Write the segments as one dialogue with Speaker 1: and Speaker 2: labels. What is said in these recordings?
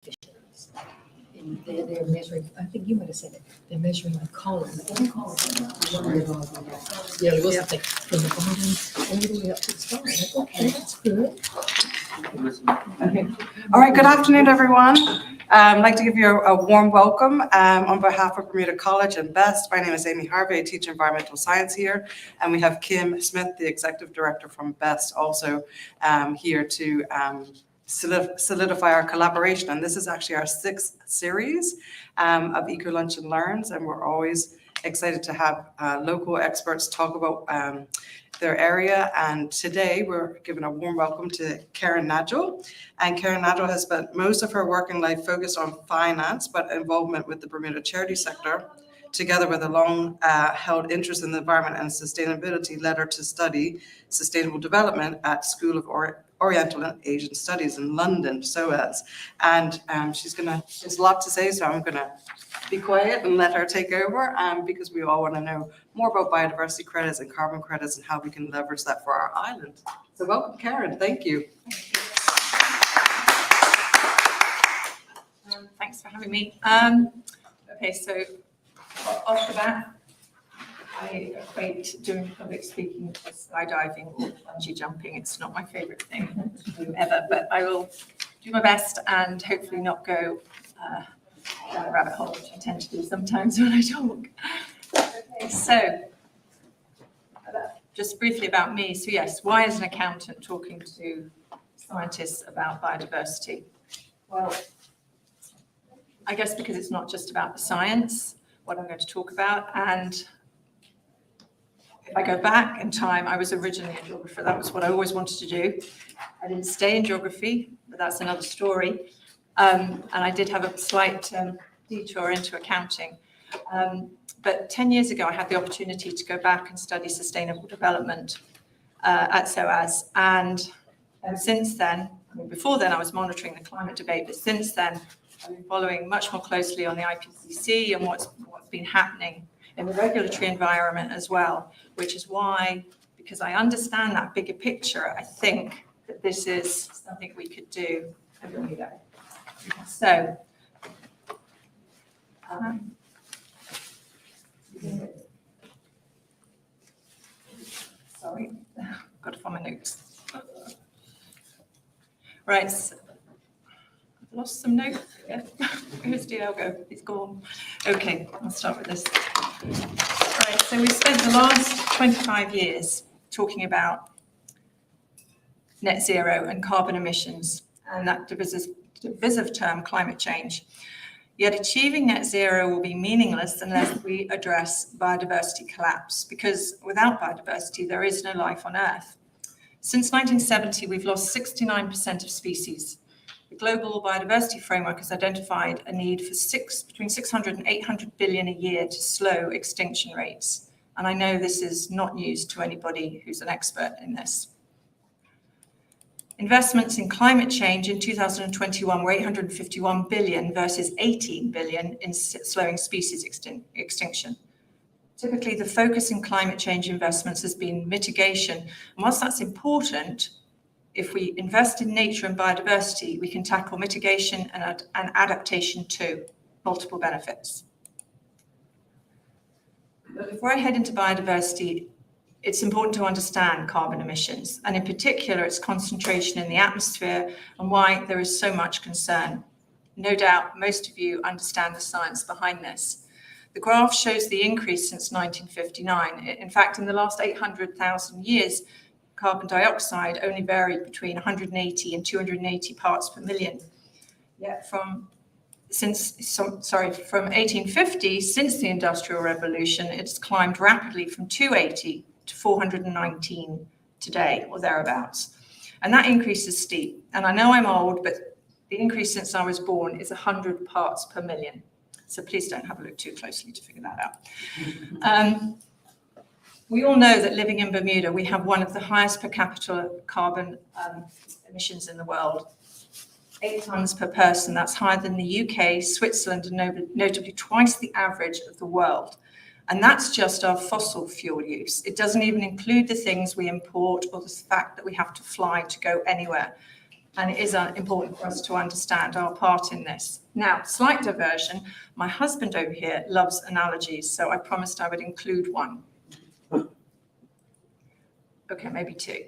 Speaker 1: efficiencies. And they're measuring, I think you might have said it, they're measuring by column. Yeah, it was something from the bottom all the way up to the start. Like, okay, that's good.
Speaker 2: Okay. All right, good afternoon, everyone. I'd like to give you a warm welcome on behalf of Bermuda College and BEST. My name is Amy Harvey, I teach environmental science here, and we have Kim Smith, the executive director from BEST, also here to solidify our collaboration. And this is actually our 6th series of Eco Lunch and Learns, and we're always excited to have local experts talk about their area. And today we're giving a warm welcome to Karen Nagel. And Karen Nagel has spent most of her working life focused on finance, but involvement with the Bermuda charity sector, together with a long held interest in the environment and sustainability, led her to study sustainable development at School of Oriental and Asian Studies in London, SOAS. And she's a lot to say, so I'm gonna be quiet and let her take over because we all want to know more about biodiversity credits and carbon credits and how we can leverage that for our island. So welcome, Karen. Thank you.
Speaker 3: Thanks for having me. Okay, so off the bat, I equate doing public speaking with skydiving or bungee jumping. It's not my favorite thing to do ever, but I will do my best and hopefully not go down a rabbit hole, which I tend to do sometimes when I talk. Okay, so just briefly about me. So yes, why is an accountant talking to scientists about biodiversity? Well, I guess because it's not just about the science, what I'm going to talk about. And if I go back in time, I was originally a geographer. That was what I always wanted to do. I didn't stay in geography, but that's another story. And I did have a slight detour into accounting. But 10 years ago, I had the opportunity to go back and study sustainable development at SOAS. And since then, I mean, before then, I was monitoring the climate debate, but since then, I've been following much more closely on the IPCC and what's been happening in the regulatory environment as well, which is why, because I understand that bigger picture, I think that this is something we could do at Bermuda. So, sorry, got to find my notes. Right, so I've lost some notes. Yeah. Where's Diego? He's gone. Okay, I'll start with this. Right, so we spent the last 25 years talking about net zero and carbon emissions, and that divisive term, climate change. Yet achieving net zero will be meaningless unless we address biodiversity collapse, because without biodiversity, there is no life on Earth. Since 1970, we've lost 69% of species. The Global Biodiversity Framework has identified a need for between 600 and 800 billion a year to slow extinction rates. And I know this is not news to anybody who's an expert in this. Investments in climate change in 2021 were 851 billion versus 18 billion in slowing species extinction. Typically, the focus in climate change investments has been mitigation. And whilst that's important, if we invest in nature and biodiversity, we can tackle mitigation and adaptation too, multiple benefits. But before I head into biodiversity, it's important to understand carbon emissions, and in particular, its concentration in the atmosphere and why there is so much concern. No doubt, most of you understand the science behind this. The graph shows the increase since 1959. In fact, in the last 800,000 years, carbon dioxide only varied between 180 and 280 parts per million. Yet from 1850, since the Industrial Revolution, it's climbed rapidly from 280 to 419 today, or thereabouts. And that increase is steep. And I know I'm old, but the increase since I was born is 100 parts per million. So please don't have a look too closely to figure that out. We all know that living in Bermuda, we have one of the highest per capita carbon emissions in the world. 8 tons per person, that's higher than the UK, Switzerland, and notably twice the average of the world. And that's just our fossil fuel use. It doesn't even include the things we import or the fact that we have to fly to go anywhere. And it is important for us to understand our part in this. Now, slight diversion. My husband over here loves analogies, so I promised I would include one. Okay, maybe two.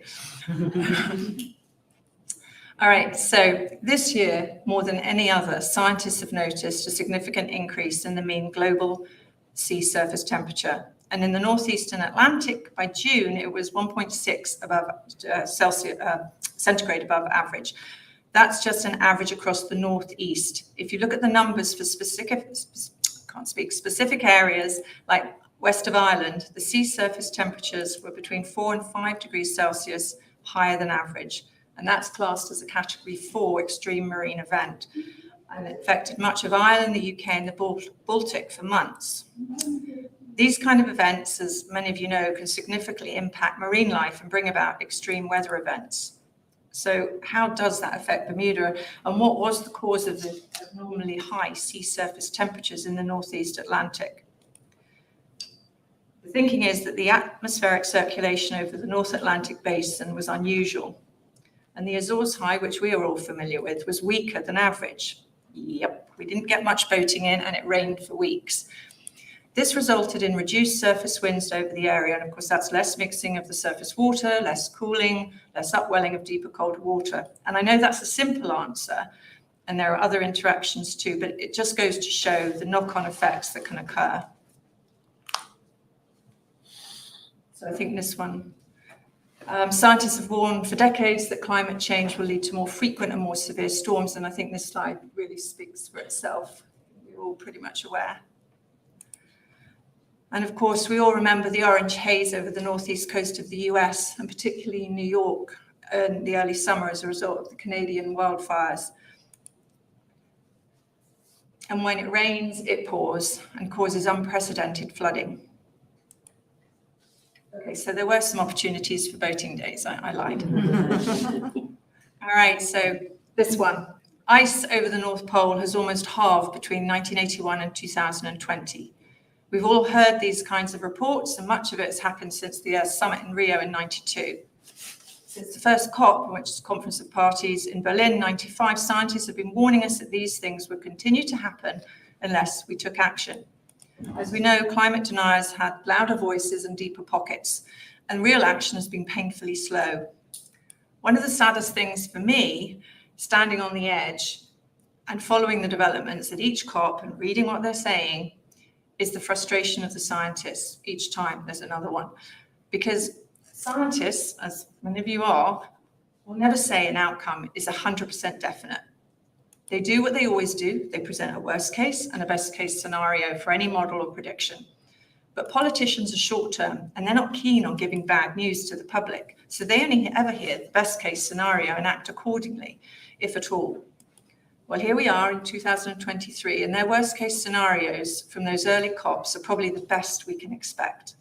Speaker 3: All right, so this year, more than any other, scientists have noticed a significant increase in the mean global sea surface temperature. And in the northeastern Atlantic, by June, it was 1.6 above centigrade above average. That's just an average across the northeast. If you look at the numbers for specific areas like west of Ireland, the sea surface temperatures were between 4 and 5 degrees Celsius higher than average. And that's classed as a category 4 extreme marine event. And it affected much of Ireland, the UK, and the Baltic for months. These kind of events, as many of you know, can significantly impact marine life and bring about extreme weather events. So how does that affect Bermuda? And what was the cause of the abnormally high sea surface temperatures in the northeast Atlantic? The thinking is that the atmospheric circulation over the North Atlantic basin was unusual. And the Azores High, which we are all familiar with, was weaker than average. Yep, we didn't get much boating in and it rained for weeks. This resulted in reduced surface winds over the area, and of course that's less mixing of the surface water, less cooling, less upwelling of deeper cold water. And I know that's a simple answer, and there are other interactions too, but it just goes to show the knock-on effects that can occur. So I think this one, scientists have warned for decades that climate change will lead to more frequent and more severe storms, and I think this slide really speaks for itself. We're all pretty much aware. And of course, we all remember the orange haze over the northeast coast of the US, and particularly in New York in the early summer as a result of the Canadian wildfires. And when it rains, it pours and causes unprecedented flooding. Okay, so there were some opportunities for boating days, I lied. All right, so this one. Ice over the North Pole has almost halved between 1981 and 2020. We've all heard these kinds of reports, and much of it has happened since the summit in Rio in '92. Since the first COP, which is Conference of Parties in Berlin, 95 scientists have been warning us that these things would continue to happen unless we took action. As we know, climate deniers had louder voices and deeper pockets, and real action has been painfully slow. One of the saddest things for me, standing on the edge and following the developments at each COP and reading what they're saying, is the frustration of the scientists each time there's another one. Because scientists, as many of you are, will never say an outcome is 100% definite. They do what they always do. They present a worst case and a best case scenario for any model or prediction. But politicians are short term and they're not keen on giving bad news to the public. So they only ever hear the best case scenario and act accordingly, if at all. Well, here we are in 2023, and their worst case scenarios from those early COPs are probably the best we can expect.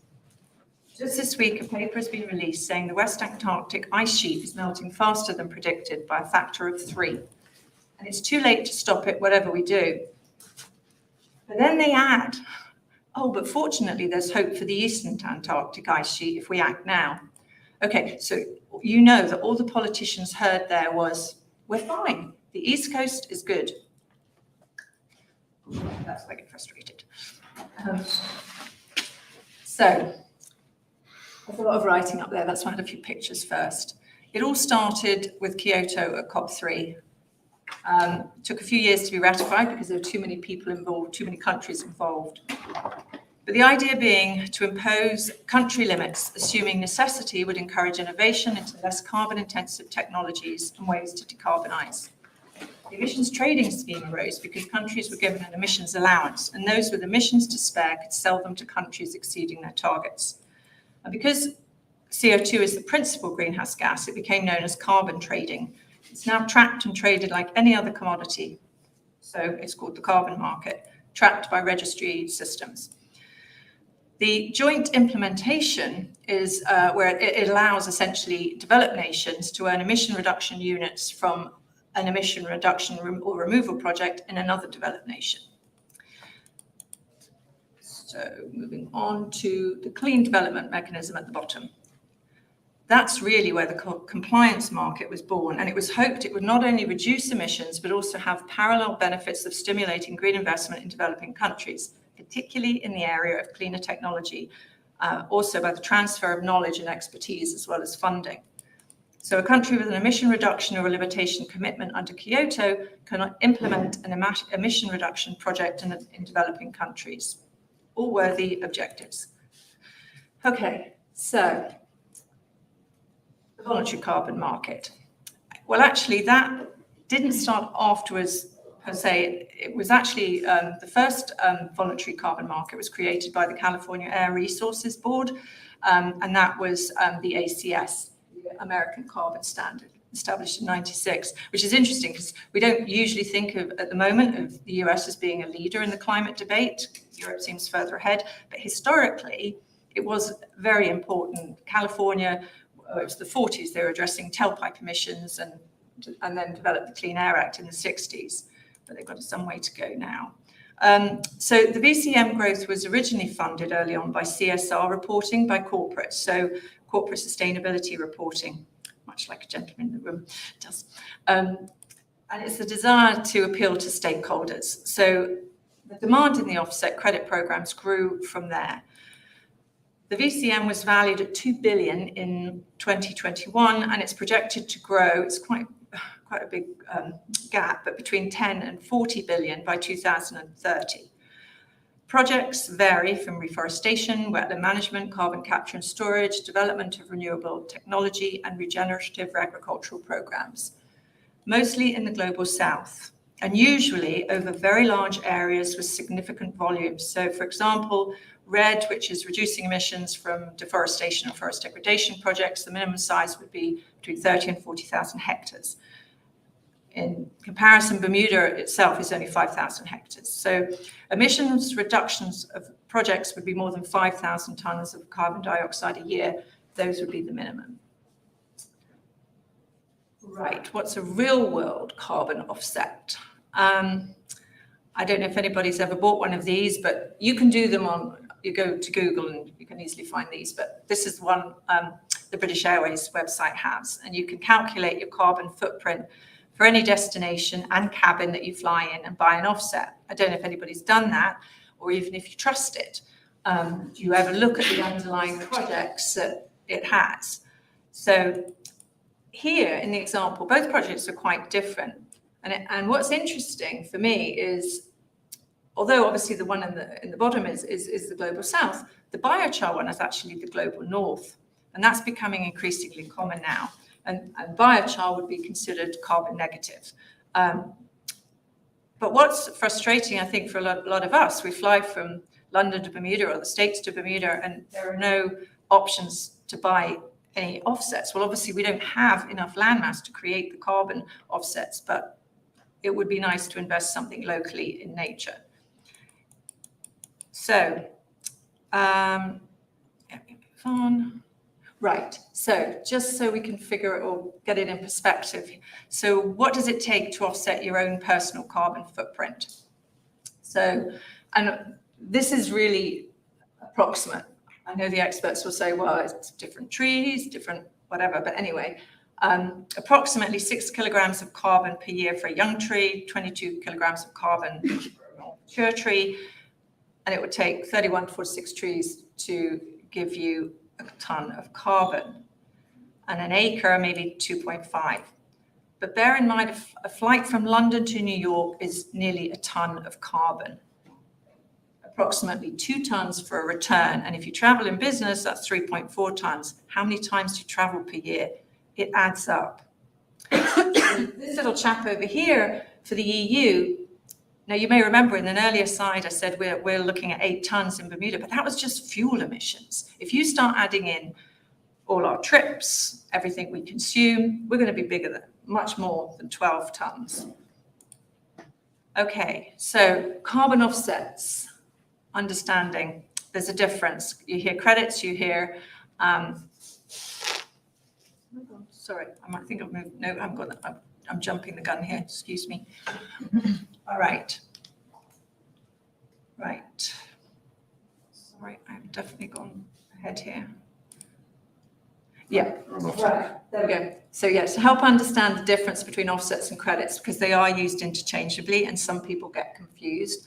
Speaker 3: Just this week, a paper has been released saying the West Antarctic ice sheet is melting faster than predicted by a factor of 3. And it's too late to stop it, whatever we do. But then they add, oh, but fortunately, there's hope for the Eastern Antarctic ice sheet if we act now. Okay, so you know that all the politicians heard there was, we're fine. The East Coast is good. That's why I get frustrated. So there's a lot of writing up there. That's why I had a few pictures first. It all started with Kyoto at COP3. Took a few years to be ratified because there were too many people involved, too many countries involved. But the idea being to impose country limits, assuming necessity would encourage innovation into less carbon-intensive technologies and ways to decarbonize. The emissions trading scheme arose because countries were given an emissions allowance, and those with emissions to spare could sell them to countries exceeding their targets. And because CO2 is the principal greenhouse gas, it became known as carbon trading. It's now tracked and traded like any other commodity. So it's called the carbon market, tracked by registry systems. The joint implementation is where it allows essentially developed nations to earn emission reduction units from an emission reduction or removal project in another developed nation. So moving on to the clean development mechanism at the bottom. that's really where the compliance market was born. And it was hoped it would not only reduce emissions, but also have parallel benefits of stimulating green investment in developing countries, particularly in the area of cleaner technology, also by the transfer of knowledge and expertise as well as funding. So a country with an emission reduction or a limitation commitment under Kyoto can implement an emission reduction project in developing countries. All worthy objectives. Okay, so the voluntary carbon market. Well, actually, that didn't start afterwards per se. It was actually the first voluntary carbon market was created by the California Air Resources Board, and that was the ACS, the American Carbon Standard, established in '96, which is interesting because we don't usually think of, at the moment, of the US as being a leader in the climate debate. Europe seems further ahead, but historically, it was very important. California, it was the 40s, they were addressing tailpipe emissions and then developed the Clean Air Act in the 60s, but they've got some way to go now. So the VCM growth was originally funded early on by CSR reporting by corporates, so corporate sustainability reporting, much like a gentleman in the room does. And it's the desire to appeal to stakeholders. So the demand in the offset credit programs grew from there. The VCM was valued at $2 billion in 2021, and it's projected to grow. It's quite a big gap, but between 10 and 40 billion by 2030. Projects vary from reforestation, wetland management, carbon capture and storage, development of renewable technology, and regenerative agricultural programs, mostly in the global south, and usually over very large areas with significant volumes. So, for example, RED, which is reducing emissions from deforestation or forest degradation projects, the minimum size would be between 30 and 40,000 hectares. In comparison, Bermuda itself is only 5,000 hectares. So emissions reductions of projects would be more than 5,000 tons of carbon dioxide a year. Those would be the minimum. Right, what's a real world carbon offset? I don't know if anybody's ever bought one of these, but you can do them you go to Google and you can easily find these, but this is one the British Airways website has, and you can calculate your carbon footprint for any destination and cabin that you fly in and buy an offset. I don't know if anybody's done that, or even if you trust it. Do you ever look at the underlying projects that it has? So here in the example, both projects are quite different. And what's interesting for me is, although obviously the one in the bottom is the global south, the biochar one is actually the global north. And that's becoming increasingly common now. And biochar would be considered carbon negative. But what's frustrating, I think, for a lot of us, we fly from London to Bermuda or the States to Bermuda, and there are no options to buy any offsets. Well, obviously, we don't have enough landmass to create the carbon offsets, but it would be nice to invest something locally in nature. So, let me move on. Right, so just so we can figure it or get it in perspective. So what does it take to offset your own personal carbon footprint? So, and this is really approximate. I know the experts will say, well, it's different trees, different whatever, but anyway, approximately 6 kilograms of carbon per year for a young tree, 22 kilograms of carbon for a mature tree, and it would take 31 to 46 trees to give you a ton of carbon, and an acre maybe 2.5. But bear in mind, a flight from London to New York is nearly a ton of carbon, approximately 2 tons for a return. And if you travel in business, that's 3.4 tons. How many times do you travel per year? It adds up. This little chap over here for the EU. Now, you may remember in an earlier slide, I said we're looking at 8 tons in Bermuda, but that was just fuel emissions. If you start adding in all our trips, everything we consume, we're going to be bigger than, much more than 12 tons. Okay, so carbon offsets, understanding there's a difference. You hear credits, you hear, sorry, I might think I've moved, no, I haven't got that. I'm jumping the gun here, excuse me. All right. Right. Sorry, I've definitely gone ahead here. Yeah, right, there we go. So yes, to help understand the difference between offsets and credits, because they are used interchangeably and some people get confused.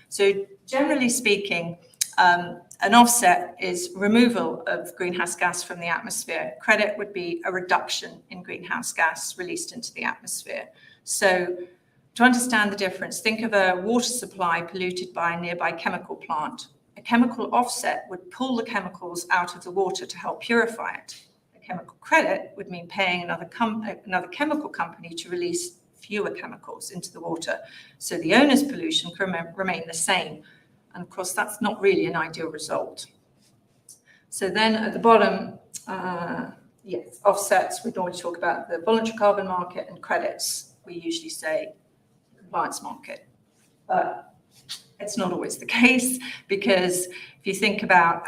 Speaker 3: So generally speaking, an offset is removal of greenhouse gas from the atmosphere. Credit would be a reduction in greenhouse gas released into the atmosphere. So to understand the difference, think of a water supply polluted by a nearby chemical plant. A chemical offset would pull the chemicals out of the water to help purify it. A chemical credit would mean paying another chemical company to release fewer chemicals into the water. So the owner's pollution can remain the same. And of course, that's not really an ideal result. So then at the bottom, yes, offsets, we normally talk about the voluntary carbon market, and credits, we usually say compliance market. But it's not always the case, because if you think about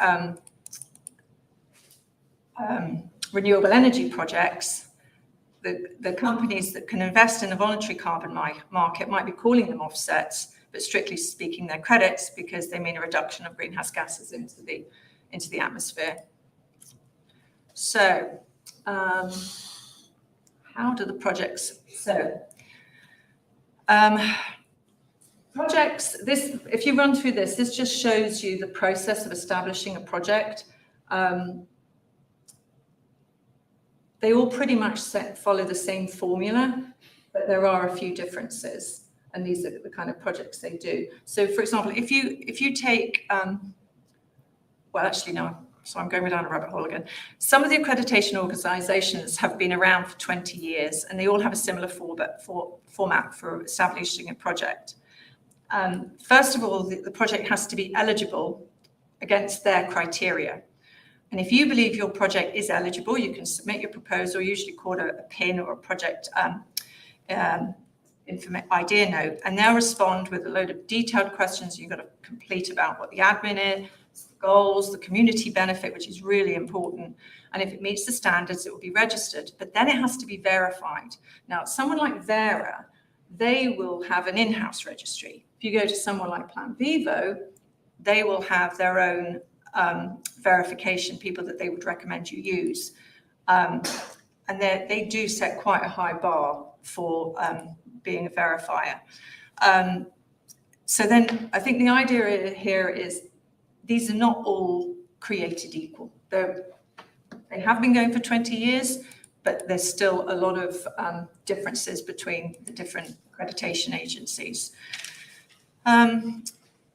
Speaker 3: renewable energy projects, the companies that can invest in the voluntary carbon market might be calling them offsets, but strictly speaking, they're credits because they mean a reduction of greenhouse gases into the atmosphere. So, how do the projects? So, projects. This, if you run through this, this just shows you the process of establishing a project. They all pretty much follow the same formula, but there are a few differences. And these are the kind of projects they do. So, for example, if you take, well, actually, no, so I'm going down a rabbit hole again. Some of the accreditation organizations have been around for 20 years, and they all have a similar format for establishing a project. First of all, the project has to be eligible against their criteria. And if you believe your project is eligible, you can submit your proposal, usually called a PIN or a project idea note, and they'll respond with a load of detailed questions you've got to complete about what the admin is, the goals, the community benefit, which is really important. And if it meets the standards, it will be registered, but then it has to be verified. Now, someone like Vera, they will have an in-house registry. If you go to someone like Plan Vivo, they will have their own verification people that they would recommend you use. And they do set quite a high bar for being a verifier. So then I think the idea here is these are not all created equal. They have been going for 20 years, but there's still a lot of differences between the different accreditation agencies.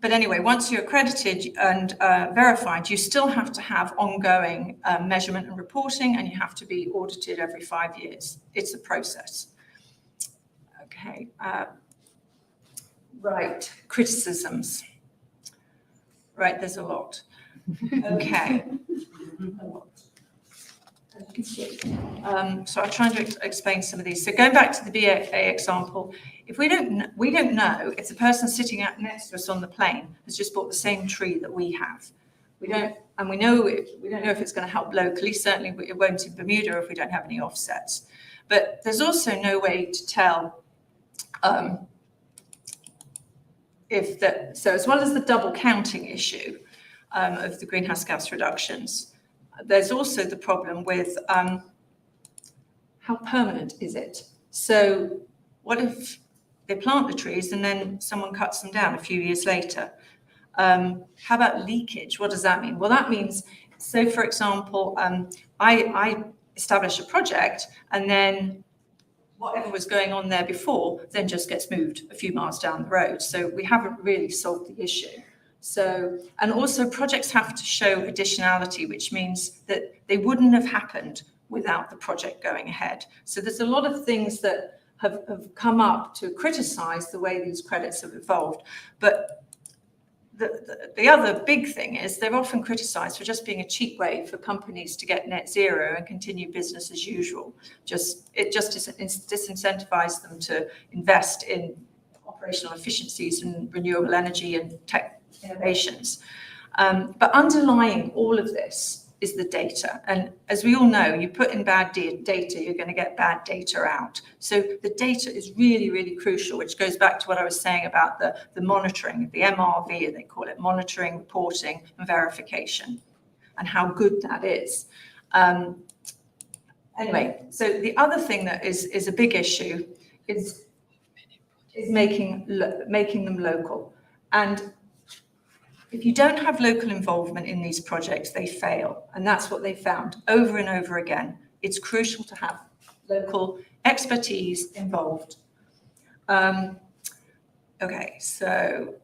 Speaker 3: But anyway, once you're accredited and verified, you still have to have ongoing measurement and reporting, and you have to be audited every 5 years. It's a process. Okay, right, criticisms. Right, there's a lot. Okay. A lot. As you can see. So I'm trying to explain some of these. So going back to the BA example, if we don't know if the person sitting next to us on the plane has just bought the same tree that we have. We don't know if it's going to help locally. Certainly it won't in Bermuda if we don't have any offsets. But there's also no way to tell so as well as the double counting issue of the greenhouse gas reductions, there's also the problem with how permanent is it? So what if they plant the trees and then someone cuts them down a few years later? How about leakage? What does that mean? Well, that means, so for example, I establish a project and then whatever was going on there before then just gets moved a few miles down the road. So we haven't really solved the issue. So, and also projects have to show additionality, which means that they wouldn't have happened without the project going ahead. So there's a lot of things that have come up to criticize the way these credits have evolved. But the other big thing is they're often criticized for just being a cheap way for companies to get net zero and continue business as usual. It just disincentivizes them to invest in operational efficiencies and renewable energy and tech innovations. But underlying all of this is the data. And as we all know, you put in bad data, you're going to get bad data out. So the data is really, really crucial, which goes back to what I was saying about the monitoring, the MRV, they call it, monitoring, reporting, and verification, and how good that is. Anyway, so the other thing that is a big issue is making them local. And if you don't have local involvement in these projects, they fail. And that's what they found over and over again. It's crucial to have local expertise involved. Okay, so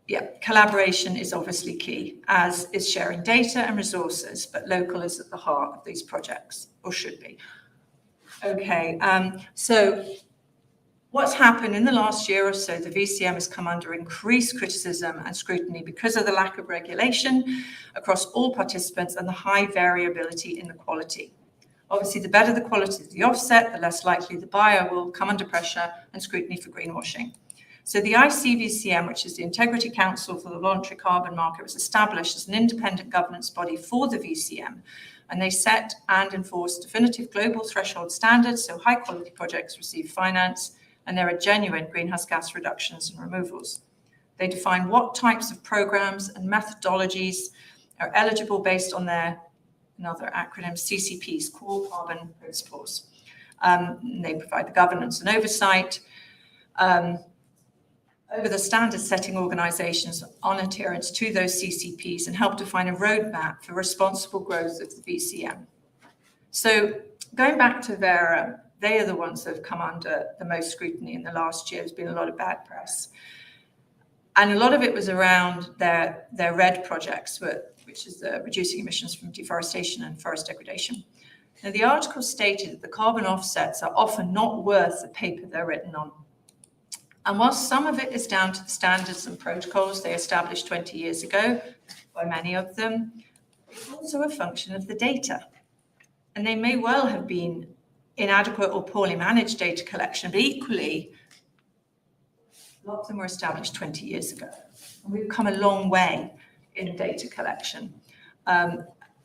Speaker 3: yeah, collaboration is obviously key, as is sharing data and resources, but local is at the heart of these projects, or should be. Okay, so what's happened in the last year or so, the VCM has come under increased criticism and scrutiny because of the lack of regulation across all participants and the high variability in the quality. Obviously, the better the quality of the offset, the less likely the buyer will come under pressure and scrutiny for greenwashing. So the ICVCM, which is the Integrity Council for the Voluntary Carbon Market, was established as an independent governance body for the VCM, and they set and enforce definitive global threshold standards, so high-quality projects receive finance, and there are genuine greenhouse gas reductions and removals. They define what types of programs and methodologies are eligible based on their, another acronym, CCPs, Core Carbon Principles. They provide the governance and oversight over the standard-setting organisations on adherence to those CCPs and help define a roadmap for responsible growth of the VCM. So going back to Vera, they are the ones that have come under the most scrutiny in the last year. There's been a lot of bad press. And a lot of it was around their RED projects, which is the reducing emissions from deforestation and forest degradation. Now, the article stated that the carbon offsets are often not worth the paper they're written on. And whilst some of it is down to the standards and protocols they established 20 years ago, by many of them, it's also a function of the data. And they may well have been inadequate or poorly managed data collection, but equally, a lot of them were established 20 years ago. And we've come a long way in data collection.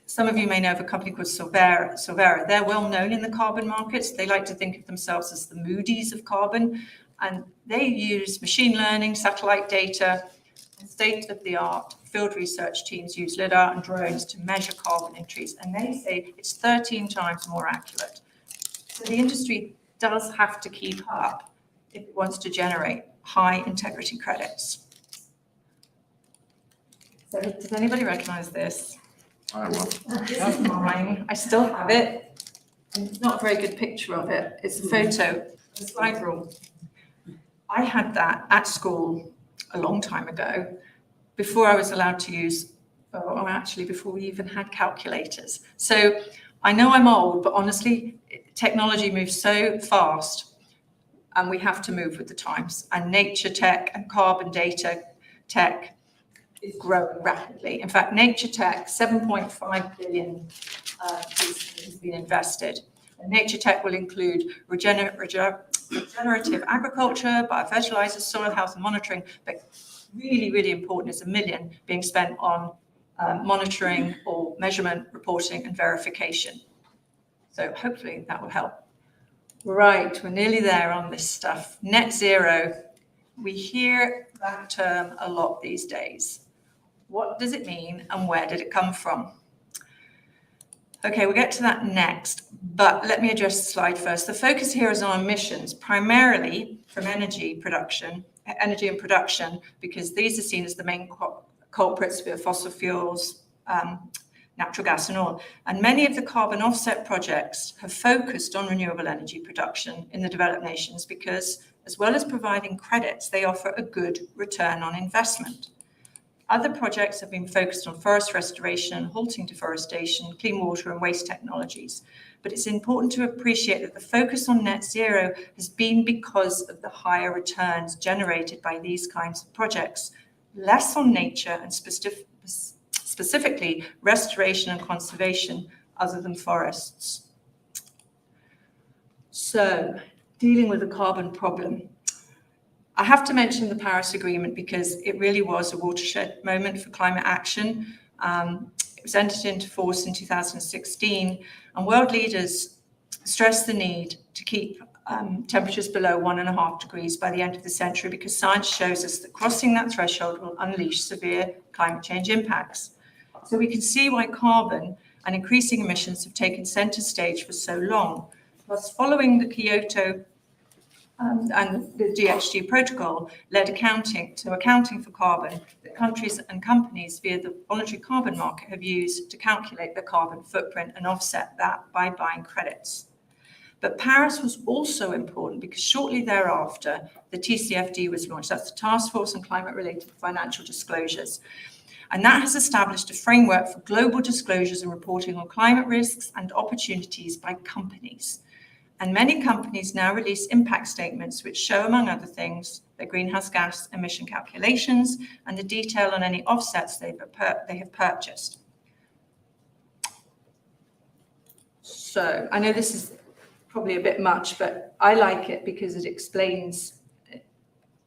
Speaker 3: Some of you may know of a company called Solvera. They're well known in the carbon markets. They like to think of themselves as the Moody's of carbon. And they use machine learning, satellite data, and state-of-the-art field research teams use LIDAR and drones to measure carbon in trees. And they say it's 13 times more accurate. So the industry does have to keep up if it wants to generate high integrity credits. So does anybody recognize this?
Speaker 4: I will.
Speaker 3: This is mine. I still have it. And it's not a very good picture of it. It's a photo, a slide rule. I had that at school a long time ago, before I was allowed to use, or actually before we even had calculators. So I know I'm old, but honestly, technology moves so fast and we have to move with the times. And nature tech and carbon data tech is growing rapidly. In fact, nature tech, 7.5 billion has been invested. And nature tech will include regenerative agriculture, biofertilizers, soil health and monitoring, but really, really important is $1 million being spent on monitoring or measurement, reporting and verification. So hopefully that will help. Right, we're nearly there on this stuff. Net zero, we hear that term a lot these days. What does it mean and where did it come from? Okay, we'll get to that next, but let me address the slide first. The focus here is on emissions, primarily from energy and production, because these are seen as the main culprits for fossil fuels, natural gas and oil. And many of the carbon offset projects have focused on renewable energy production in the developed nations because, as well as providing credits, they offer a good return on investment. Other projects have been focused on forest restoration, halting deforestation, clean water and waste technologies. But it's important to appreciate that the focus on net zero has been because of the higher returns generated by these kinds of projects, less on nature and specifically restoration and conservation other than forests. So, dealing with the carbon problem. I have to mention the Paris Agreement because it really was a watershed moment for climate action. It was entered into force in 2016, and world leaders stressed the need to keep temperatures below 1.5 degrees by the end of the century because science shows us that crossing that threshold will unleash severe climate change impacts. So we can see why carbon and increasing emissions have taken centre stage for so long. Plus, following the Kyoto and the GHG protocol led accounting for carbon that countries and companies via the voluntary carbon market have used to calculate their carbon footprint and offset that by buying credits. But Paris was also important because shortly thereafter, the TCFD was launched. That's the Task Force on Climate-Related Financial Disclosures. And that has established a framework for global disclosures and reporting on climate risks and opportunities by companies. And many companies now release impact statements which show, among other things, their greenhouse gas emission calculations and the detail on any offsets they have purchased. So I know this is probably a bit much, but I like it because it explains,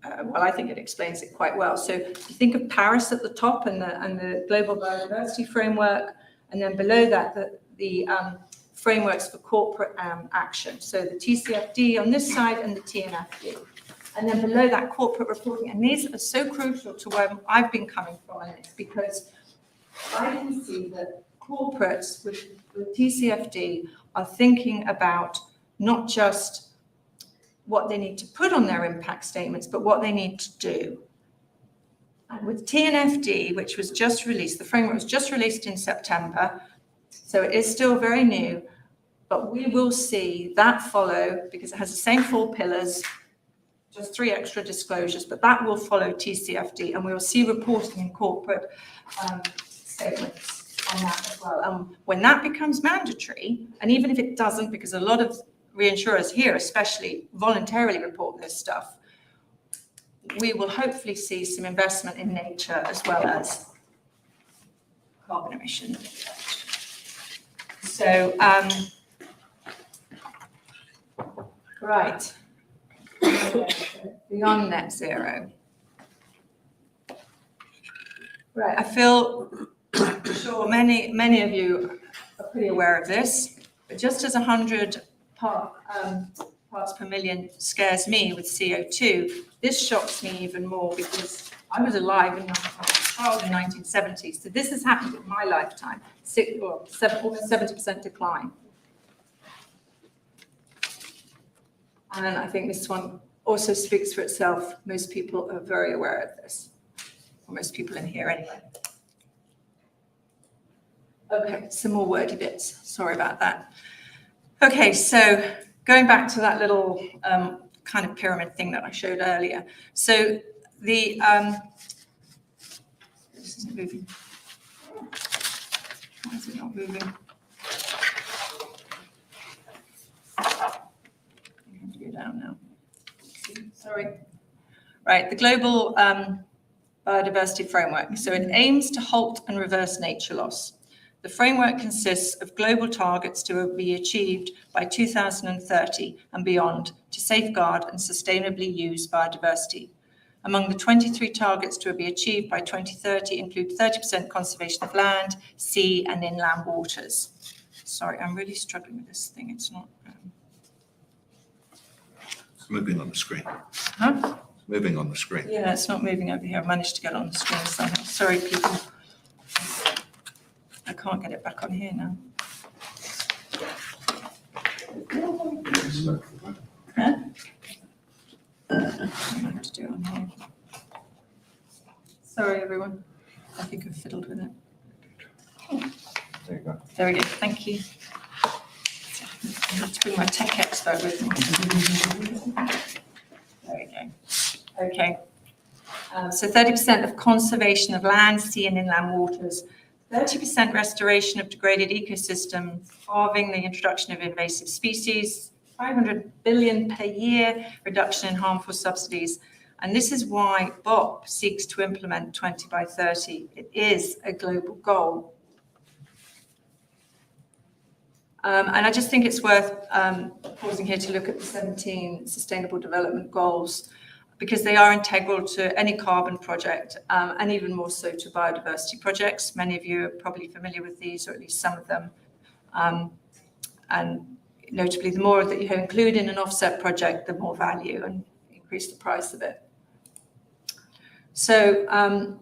Speaker 3: I think it explains it quite well. So you think of Paris at the top and the Global Biodiversity Framework, and then below that, the frameworks for corporate action. So the TCFD on this side and the TNFD. And then below that, corporate reporting. And these are so crucial to where I've been coming from in this, because I can see that corporates with TCFD are thinking about not just what they need to put on their impact statements, but what they need to do. And with TNFD, which was just released, the framework was just released in September, so it is still very new, but we will see that follow, because it has the same 4 pillars, just 3 extra disclosures, but that will follow TCFD, and we will see reporting in corporate statements on that as well. And when that becomes mandatory, and even if it doesn't, because a lot of reinsurers here especially voluntarily report this stuff, we will hopefully see some investment in nature as well as carbon emissions. So, right, beyond net zero. Right, I feel sure many of you are pretty aware of this, but just as 100 parts per million scares me with CO2, this shocks me even more because I was alive and I was a child in the 1970s. So this has happened in my lifetime, almost 70% decline. And I think this one also speaks for itself. Most people are very aware of this, or most people in here anyway. Okay, some more wordy bits. Sorry about that. Okay, so going back to that little kind of pyramid thing that I showed earlier. So the, this isn't moving. Why is it not moving? I have to go down now. Sorry. Right, the Global Biodiversity Framework. So it aims to halt and reverse nature loss. The framework consists of global targets to be achieved by 2030 and beyond to safeguard and sustainably use biodiversity. Among the 23 targets to be achieved by 2030 include 30% conservation of land, sea and inland waters. Sorry, I'm really struggling with this thing. It's not...
Speaker 4: It's moving on the screen.
Speaker 3: Huh?
Speaker 4: It's moving on the screen.
Speaker 3: Yeah, it's not moving over here. I've managed to get it on the screen somehow. Sorry, people. I can't get it back on here now. Huh? I have to do it on here. Sorry, everyone. I think I've fiddled with it.
Speaker 4: There you go.
Speaker 3: There we go. Thank you. I have to bring my tech expert with me. There we go. Okay. So 30% of conservation of land, sea and inland waters, 30% restoration of degraded ecosystems, halving the introduction of invasive species, 500 billion per year reduction in harmful subsidies. And this is why BOP seeks to implement 20 by 30. It is a global goal. And I just think it's worth pausing here to look at the 17 Sustainable Development Goals, because they are integral to any carbon project, and even more so to biodiversity projects. Many of you are probably familiar with these, or at least some of them. And notably, the more that you include in an offset project, the more value and increase the price of it. So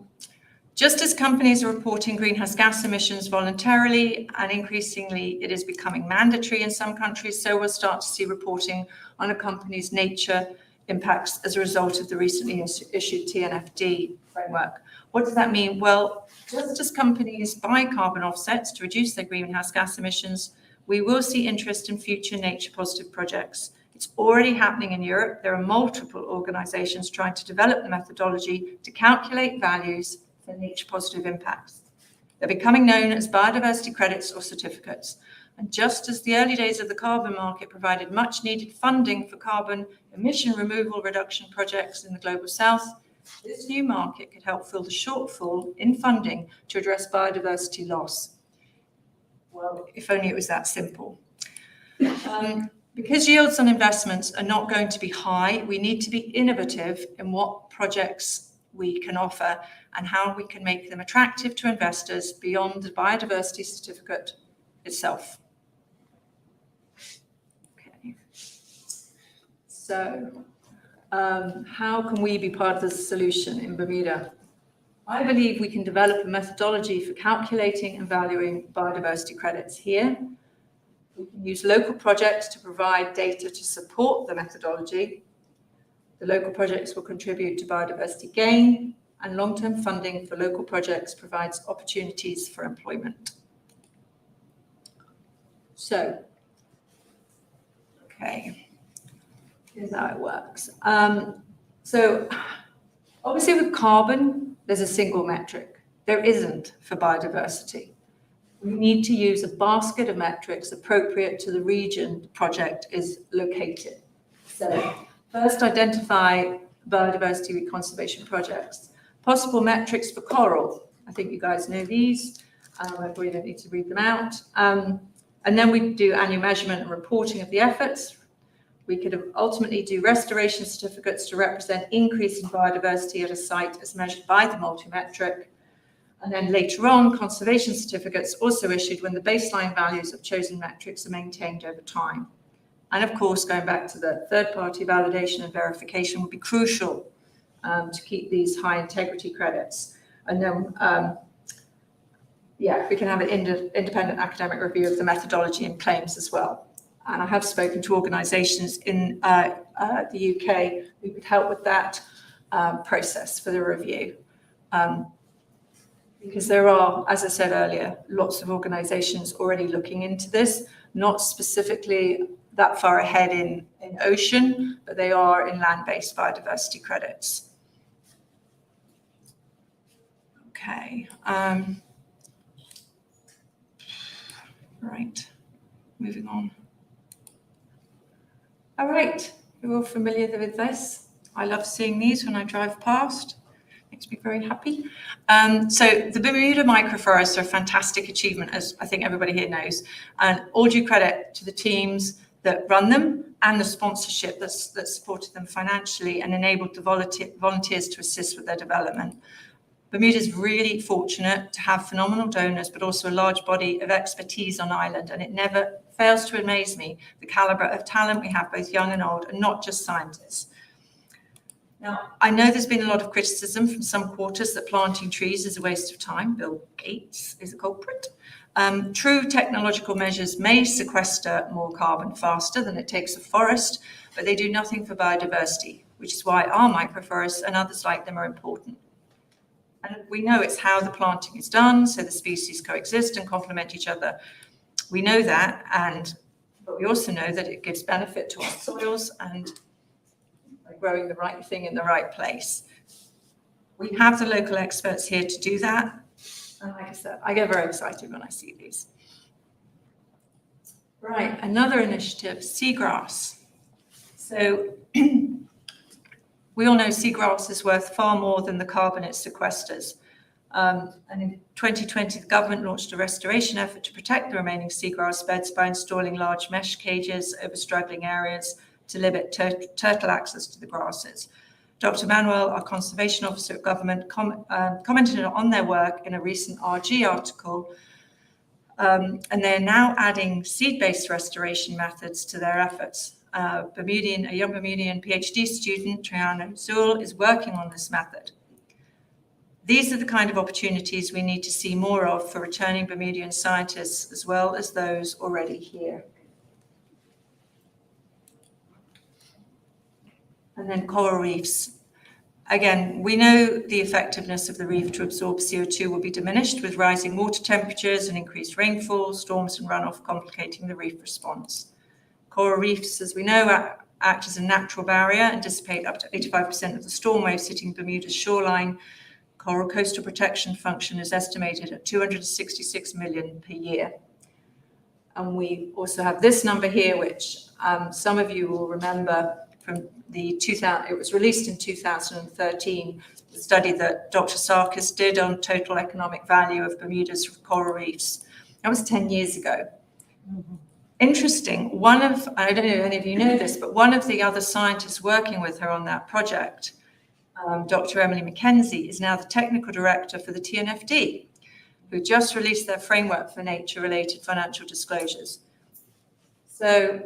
Speaker 3: Just as companies are reporting greenhouse gas emissions voluntarily, and increasingly it is becoming mandatory in some countries, so we'll start to see reporting on a company's nature impacts as a result of the recently issued TNFD framework. What does that mean? Well, just as companies buy carbon offsets to reduce their greenhouse gas emissions, we will see interest in future nature positive projects. It's already happening in Europe. There are multiple organizations trying to develop the methodology to calculate values for nature positive impacts. They're becoming known as biodiversity credits or certificates. And just as the early days of the carbon market provided much needed funding for carbon emission removal reduction projects in the global south, this new market could help fill the shortfall in funding to address biodiversity loss. Well, if only it was that simple. Because yields on investments are not going to be high, we need to be innovative in what projects we can offer and how we can make them attractive to investors beyond the biodiversity certificate itself. Okay. So, how can we be part of the solution in Bermuda? I believe we can develop a methodology for calculating and valuing biodiversity credits here. We can use local projects to provide data to support the methodology. The local projects will contribute to biodiversity gain, and long-term funding for local projects provides opportunities for employment. So, okay, here's how it works. So, obviously with carbon, there's a single metric. There isn't for biodiversity. We need to use a basket of metrics appropriate to the region the project is located. So, first, identify biodiversity conservation projects. Possible metrics for coral. I think you guys know these. I probably don't need to read them out. And then we do annual measurement and reporting of the efforts. We could ultimately do restoration certificates to represent increase in biodiversity at a site as measured by the multi-metric. And then later on, conservation certificates also issued when the baseline values of chosen metrics are maintained over time. And of course, going back to the third-party validation and verification would be crucial to keep these high integrity credits. And then, we can have an independent academic review of the methodology and claims as well. And I have spoken to organisations in the UK who could help with that process for the review. Because there are, as I said earlier, lots of organisations already looking into this, not specifically that far ahead in ocean, but they are in land-based biodiversity credits. Okay. Right, moving on. All right, you're all familiar with this. I love seeing these when I drive past. Makes me very happy. So the Bermuda microforests are a fantastic achievement, as I think everybody here knows, and all due credit to the teams that run them and the sponsorship that supported them financially and enabled the volunteers to assist with their development. Bermuda is really fortunate to have phenomenal donors, but also a large body of expertise on island, and it never fails to amaze me the caliber of talent we have, both young and old, and not just scientists. Now, I know there's been a lot of criticism from some quarters that planting trees is a waste of time. Bill Gates is a culprit. True technological measures may sequester more carbon faster than it takes a forest, but they do nothing for biodiversity, which is why our microforests and others like them are important. And we know it's how the planting is done, so the species coexist and complement each other. We know that, but we also know that it gives benefit to our soils and by growing the right thing in the right place. We have the local experts here to do that. And like I said, I get very excited when I see these. Right, another initiative, seagrass. So we all know seagrass is worth far more than the carbon it sequesters. And in 2020, the government launched a restoration effort to protect the remaining seagrass beds by installing large mesh cages over struggling areas to limit turtle access to the grasses. Dr. Manuel, our conservation officer at government, commented on their work in a recent RG article, and they're now adding seed-based restoration methods to their efforts. A young Bermudian PhD student, Triana Zul, is working on this method. These are the kind of opportunities we need to see more of for returning Bermudian scientists, as well as those already here. And then coral reefs. Again, we know the effectiveness of the reef to absorb CO2 will be diminished with rising water temperatures and increased rainfall, storms and runoff complicating the reef response. Coral reefs, as we know, act as a natural barrier and dissipate up to 85% of the storm waves hitting Bermuda's shoreline. Coral coastal protection function is estimated at 266 million per year. And we also have this number here, which some of you will remember from it was released in 2013, the study that Dr. Sarkis did on total economic value of Bermuda's coral reefs. That was 10 years ago. Mm-hmm. Interesting, I don't know if any of you know this, but one of the other scientists working with her on that project, Dr. Emily McKenzie, is now the technical director for the TNFD, who just released their framework for nature-related financial disclosures. So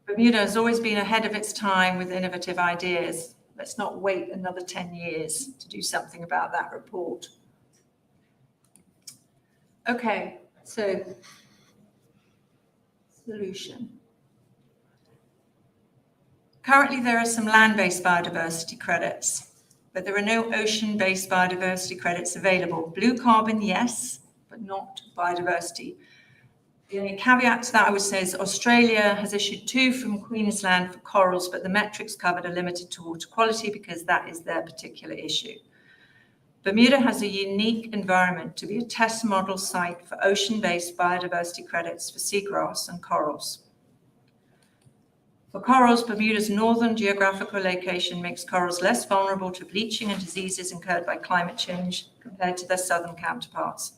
Speaker 3: Bermuda has always been ahead of its time with innovative ideas. Let's not wait another 10 years to do something about that report. Okay, so solution. Currently, there are some land-based biodiversity credits, but there are no ocean-based biodiversity credits available. Blue carbon, yes, but not biodiversity. The only caveat to that I would say is Australia has issued 2 from Queensland for corals, but the metrics covered are limited to water quality because that is their particular issue. Bermuda has a unique environment to be a test model site for ocean-based biodiversity credits for seagrass and corals. For corals, Bermuda's northern geographical location makes corals less vulnerable to bleaching and diseases incurred by climate change compared to their southern counterparts.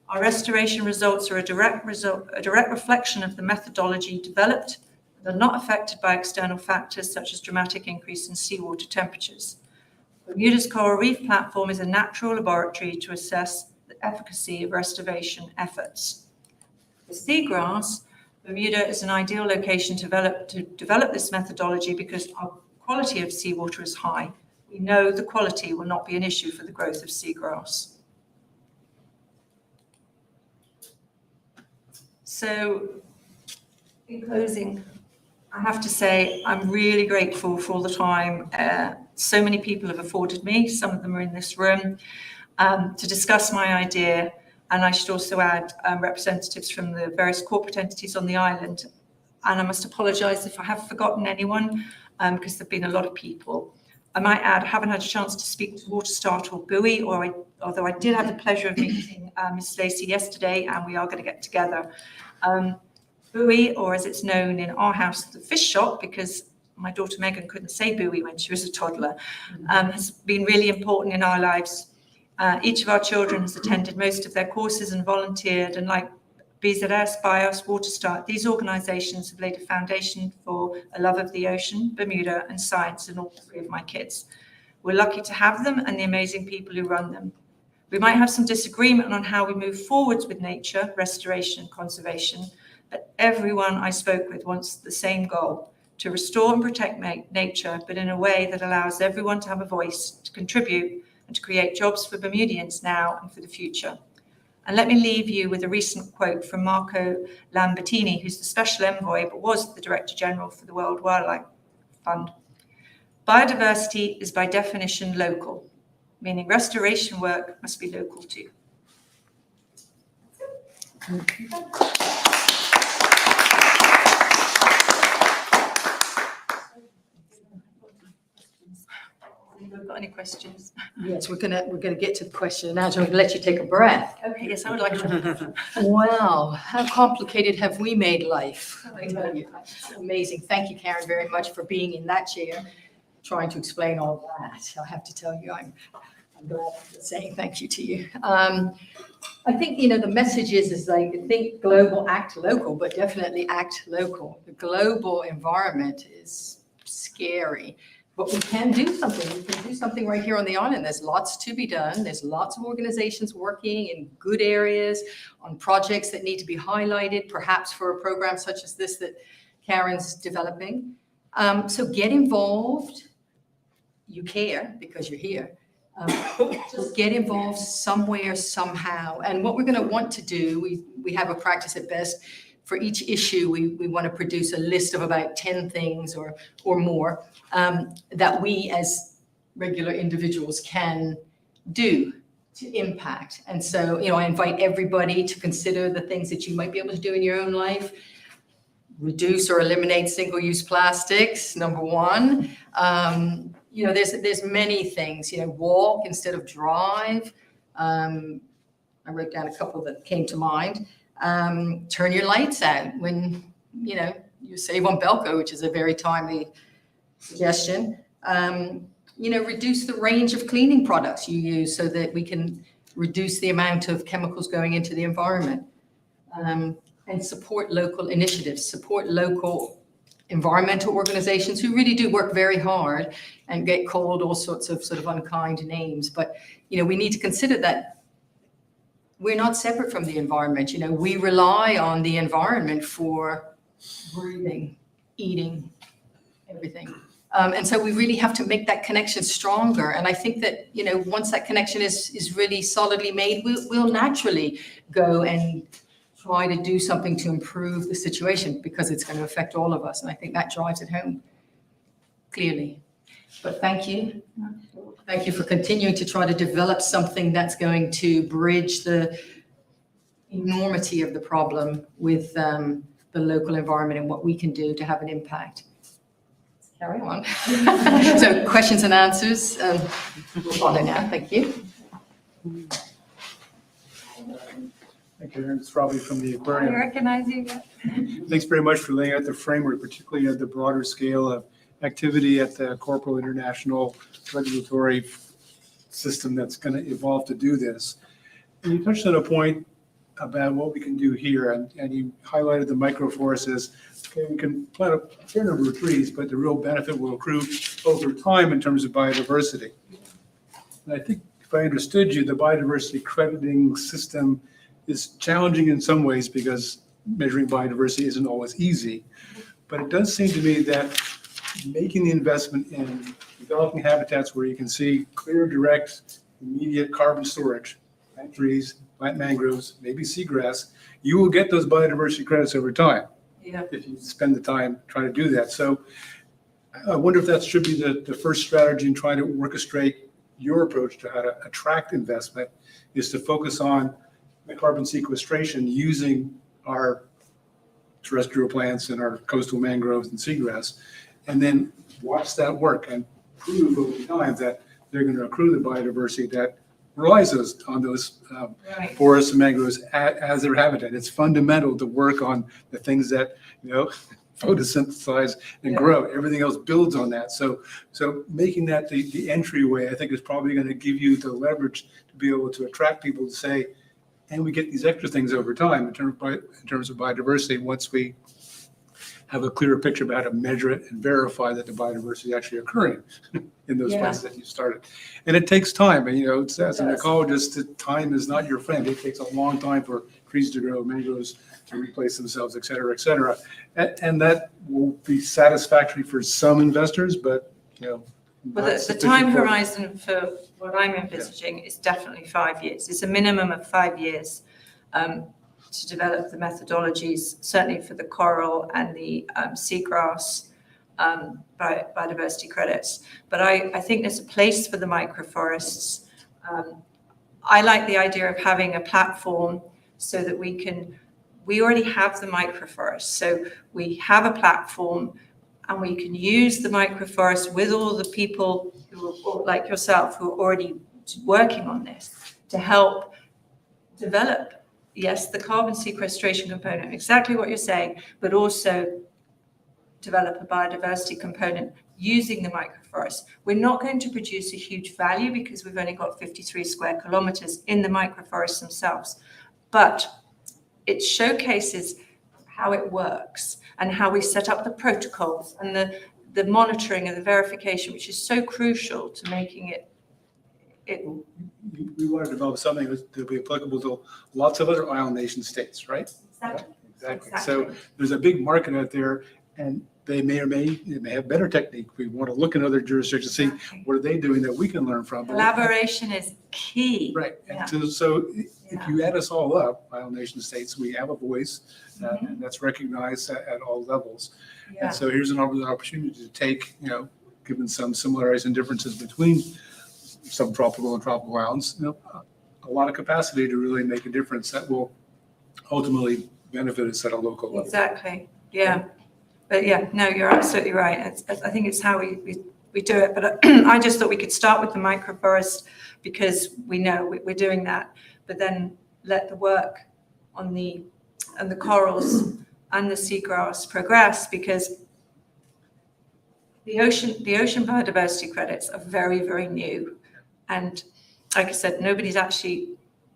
Speaker 3: Our restoration results are a direct reflection of the methodology developed that are not affected by external factors such as dramatic increase in seawater temperatures. Bermuda's coral reef platform is a natural laboratory to assess the efficacy of restoration efforts. For seagrass, Bermuda is an ideal location to develop this methodology because our quality of seawater is high. We know the quality will not be an issue for the growth of seagrass. So, in closing, I have to say I'm really grateful for all the time so many people have afforded me, some of them are in this room, to discuss my idea. And I should also add representatives from the various corporate entities on the island. And I must apologise if I have forgotten anyone, because there have been a lot of people. I might add, I haven't had a chance to speak to Waterstart or Buoy, although I did have the pleasure of meeting Ms. Lacey yesterday, and we are going to get together. Buoy, or as it's known in our house, the fish shop, because my daughter Megan couldn't say Buoy when she was a toddler, has been really important in our lives. Each of our children has attended most of their courses and volunteered, and like BZS, BIOS, Waterstart, these organisations have laid a foundation for a love of the ocean, Bermuda, and science in all 3 of my kids. We're lucky to have them and the amazing people who run them. We might have some disagreement on how we move forwards with nature, restoration and conservation, but everyone I spoke with wants the same goal, to restore and protect nature, but in a way that allows everyone to have a voice, to contribute, and to create jobs for Bermudians now and for the future. And let me leave you with a recent quote from Marco Lambertini, who's the Special Envoy, but was the Director General for the World Wildlife Fund. Biodiversity is by definition local, meaning restoration work must be local too. Anyone got any questions?
Speaker 1: Yes, we're gonna get to the question. Now, I'm going to let you take a breath.
Speaker 3: Okay, yes, I would like to.
Speaker 1: Wow, how complicated have we made life? I tell you, it's amazing. Thank you, Karen, very much for being in that chair, trying to explain all that. I have to tell you, I'm glad saying thank you to you. I think, the message is like, think global, act local, but definitely act local. The global environment is scary. But we can do something. We can do something right here on the island. There's lots to be done. There's lots of organizations working in good areas on projects that need to be highlighted, perhaps for a program such as this that Karen's developing. So get involved. You care because you're here. Just get involved somewhere, somehow. And what we're going to want to do, we have a practice at Best. For each issue, we want to produce a list of about 10 things or more that we as regular individuals can do to impact. And so, I invite everybody to consider the things that you might be able to do in your own life. Reduce or eliminate single-use plastics, number one. There's many things, walk instead of drive. I wrote down a couple that came to mind. Turn your lights out when, you save on Belco, which is a very timely suggestion. Reduce the range of cleaning products you use so that we can reduce the amount of chemicals going into the environment. And support local initiatives, support local environmental organizations who really do work very hard and get called all sorts of sort of unkind names. But, we need to consider that we're not separate from the environment. We rely on the environment for breathing, eating, everything. And so we really have to make that connection stronger. And I think that, once that connection is really solidly made, we'll naturally go and try to do something to improve the situation because it's going to affect all of us. And I think that drives it home clearly. But thank you. Thank you for continuing to try to develop something that's going to bridge the enormity of the problem with the local environment and what we can do to have an impact. Let's carry on. So questions and answers. We'll follow now. Thank you.
Speaker 5: Thank you, it's Robbie from the
Speaker 3: I
Speaker 5: aquarium.
Speaker 3: recognize you.
Speaker 5: Thanks very much for laying out the framework, particularly at the broader scale of activity at the corporate international regulatory system that's going to evolve to do this. And you touched on a point about what we can do here, and you highlighted the microforests as, okay, we can plant a fair number of trees, but the real benefit will accrue over time in terms of biodiversity. And I think if I understood you, the biodiversity crediting system is challenging in some ways because measuring biodiversity isn't always easy. But it does seem to me that making the investment in developing habitats where you can see clear, direct, immediate carbon storage, plant trees, plant mangroves, maybe seagrass, you will get those biodiversity credits over time.
Speaker 3: Yeah.
Speaker 5: If you spend the time trying to do that. So I wonder if that should be the first strategy in trying to orchestrate your approach to how to attract investment, is to focus on the carbon sequestration using our terrestrial plants and our coastal mangroves and seagrass, and then watch that work and prove over time that they're going to accrue the biodiversity that relies on those
Speaker 3: Right.
Speaker 5: forests and mangroves as their habitat. It's fundamental to work on the things that, photosynthesize and grow. Everything else builds on that. So making that the entryway, I think, is probably going to give you the leverage to be able to attract people to say, and we get these extra things over time in terms of biodiversity once we have a clearer picture about how to measure it and verify that the biodiversity is actually occurring in those places that you started. And it takes time. And, as an ecologist, time is not your friend. It takes a long time for trees to grow, mangroves to replace themselves, et cetera, et cetera. And that will be satisfactory for some investors, but,
Speaker 3: Well, the time horizon for what I'm envisaging is definitely 5 years. It's a minimum of 5 years to develop the methodologies, certainly for the coral and the seagrass biodiversity credits. But I think there's a place for the microforests. I like the idea of having a platform so that we already have the microforests. So we have a platform and we can use the microforest with all the people who, like yourself, who are already working on this to help develop, yes, the carbon sequestration component, exactly what you're saying, but also develop a biodiversity component using the microforest. We're not going to produce a huge value because we've only got 53 square kilometers in the microforests themselves, but it showcases how it works and how we set up the protocols and the monitoring and the verification, which is so crucial to making it.
Speaker 5: We want to develop something that will be applicable to lots of other island nation states, right?
Speaker 3: Exactly.
Speaker 5: Exactly. So there's a big market out there, And they may have better technique. We want to look in other jurisdictions, see what are they doing that we can learn from.
Speaker 3: Collaboration is key.
Speaker 5: Right.
Speaker 3: Yeah.
Speaker 5: And so if
Speaker 3: Yeah.
Speaker 5: you add us all up, Island Nation States, we have a voice, and that's recognized at all levels.
Speaker 3: Yeah.
Speaker 5: And so here's an opportunity to take, given some similarities and differences between subtropical and tropical islands, a lot of capacity to really make a difference that will ultimately benefit us at a local level.
Speaker 3: Exactly. Yeah. But yeah, no, you're absolutely right. I think it's how we do it. But I just thought we could start with the microforest because we know we're doing that, but then let the work on the corals and the seagrass progress, because the ocean biodiversity credits are very, very new. And like I said, nobody's actually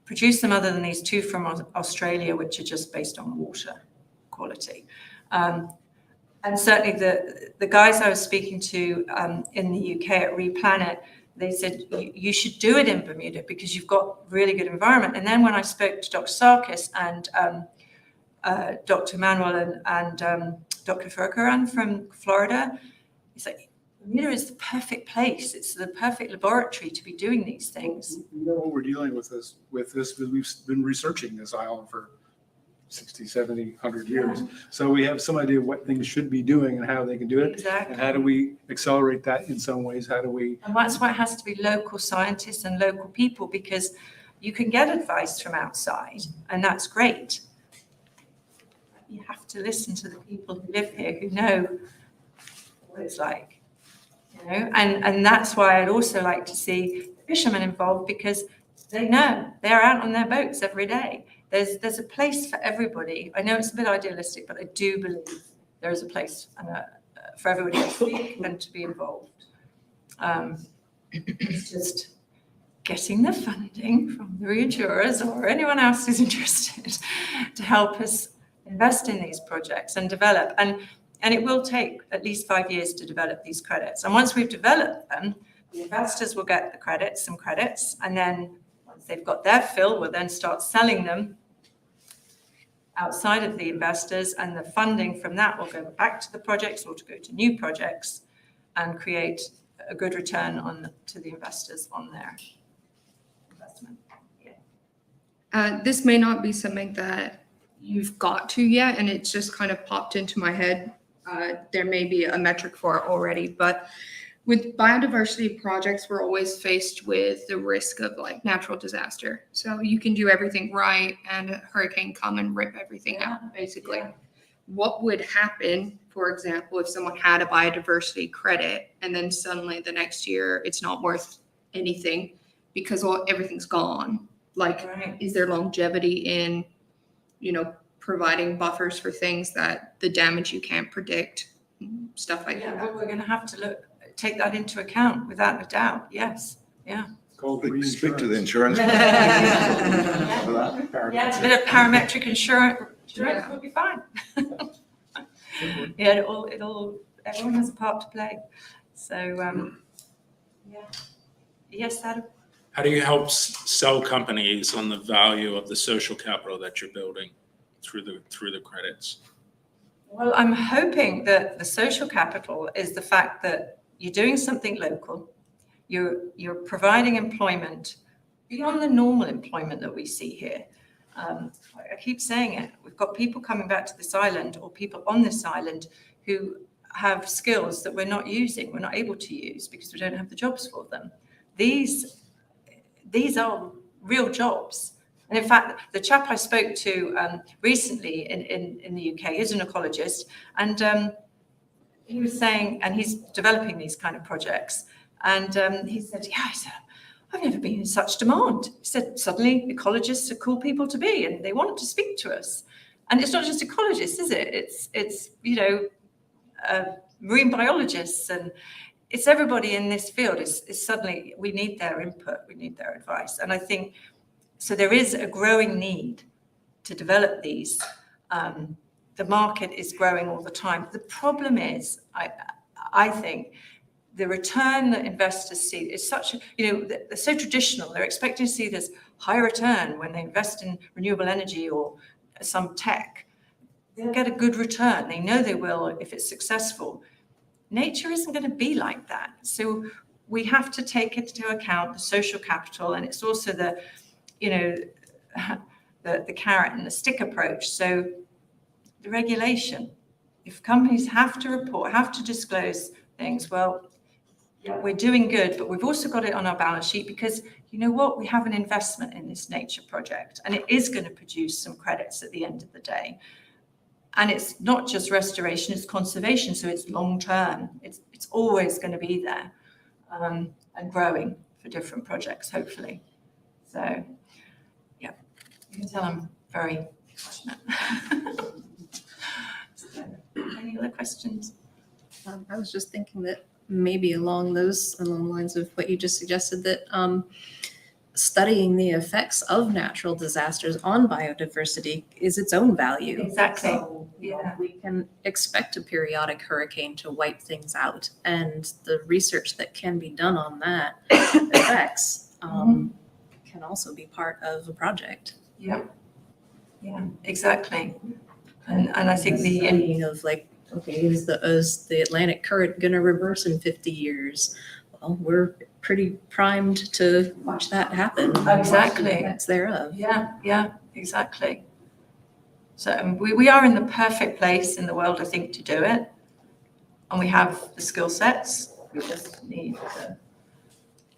Speaker 3: produced them other than these two from Australia, which are just based on water quality. And certainly the guys I was speaking to in the UK at Replanet, they said, you should do it in Bermuda because you've got really good environment. And then when I spoke to Dr. Sarkis and Dr. Manuel and Dr. Furcaran from Florida, he's like, Bermuda is the perfect place. It's the perfect laboratory to be doing these things.
Speaker 5: We know what we're dealing with this because we've been researching this island for 60, 70, 100 years. So we have some idea of what things should be doing and how they can do it.
Speaker 3: Exactly.
Speaker 5: And how do we accelerate that in some ways? How do we?
Speaker 3: And that's why it has to be local scientists and local people, because you can get advice from outside, and that's great. You have to listen to the people who live here, who know what it's like, and that's why I'd also like to see fishermen involved, because they know they're out on their boats every day. There's a place for everybody. I know it's a bit idealistic, but I do believe there is a place for everybody to speak and to be involved. It's just getting the funding from the reinsurers or anyone else who's interested to help us invest in these projects and develop. And it will take at least 5 years to develop these credits. And once we've developed them, the investors will get some credits, and then once they've got their fill, we'll then start selling them outside of the investors, and the funding from that will go back to the projects or to go to new projects and create a good return to the investors on their investment.
Speaker 6: This may not be something that you've got to yet, and it's just kind of popped into my head. There may be a metric for it already, but with biodiversity projects, we're always faced with the risk of like natural disaster. So you can do everything right and a hurricane come and rip everything out, basically.
Speaker 3: Yeah.
Speaker 6: What would happen, for example, if someone had a biodiversity credit and then suddenly the next year it's not worth anything because everything's gone? Like,
Speaker 3: Right.
Speaker 6: is there longevity in, providing buffers for things that the damage you can't predict, stuff like
Speaker 3: Yeah,
Speaker 6: that?
Speaker 3: well, we're going to have to take that into account without a doubt. Yes. Yeah.
Speaker 5: It's called
Speaker 4: Speak to the
Speaker 5: reinsurance.
Speaker 4: insurance.
Speaker 3: Yeah, a bit of parametric insurance will be fine. Yeah, everyone has a part to play. So, yeah. Yes, Adam?
Speaker 7: How do you help sell companies on the value of the social capital that you're building through the credits?
Speaker 3: Well, I'm hoping that the social capital is the fact that you're doing something local, you're providing employment beyond the normal employment that we see here. I keep saying it, we've got people coming back to this island, or people on this island who have skills that we're not able to use because we don't have the jobs for them. These are real jobs. And in fact, the chap I spoke to recently in the UK is an ecologist, and he was saying, and he's developing these kind of projects, and he said, I've never been in such demand. He said, suddenly ecologists are cool people to be, and they want to speak to us. And it's not just ecologists, is it? It's marine biologists, and it's everybody in this field is suddenly, we need their input, we need their advice. And I think, so there is a growing need to develop these. The market is growing all the time. The problem is, I think, the return that investors see is such, they're so traditional. They're expecting to see this high return when they invest in renewable energy or some tech. they'll get a good return. They know they will if it's successful. Nature isn't going to be like that. So we have to take into account the social capital, and it's also the, you know, the carrot and the stick approach. So the regulation, if companies have to report, have to disclose things, well, yeah, we're doing good, but we've also got it on our balance sheet because you know what? We have an investment in this nature project, and it is going to produce some credits at the end of the day. And it's not just restoration, it's conservation, so it's long term. It's always going to be there, and growing for different projects, hopefully. So, yeah, you can tell I'm very passionate. So, any other questions?
Speaker 8: I was just thinking that maybe along the lines of what you just suggested, that studying the effects of natural disasters on biodiversity is its own value.
Speaker 3: Exactly.
Speaker 8: So,
Speaker 3: Yeah.
Speaker 8: we can expect a periodic hurricane to wipe things out, and the research that can be done on that effects can also be part of a project.
Speaker 3: Yeah. Yeah, exactly. And I think the
Speaker 8: Studying of like, okay, is the Atlantic current going to reverse in 50 years? Well, we're pretty primed to watch that happen.
Speaker 3: Exactly.
Speaker 8: The effects thereof.
Speaker 3: Yeah, exactly. So we are in the perfect place in the world, I think, to do it. And we have the skill sets. We just need to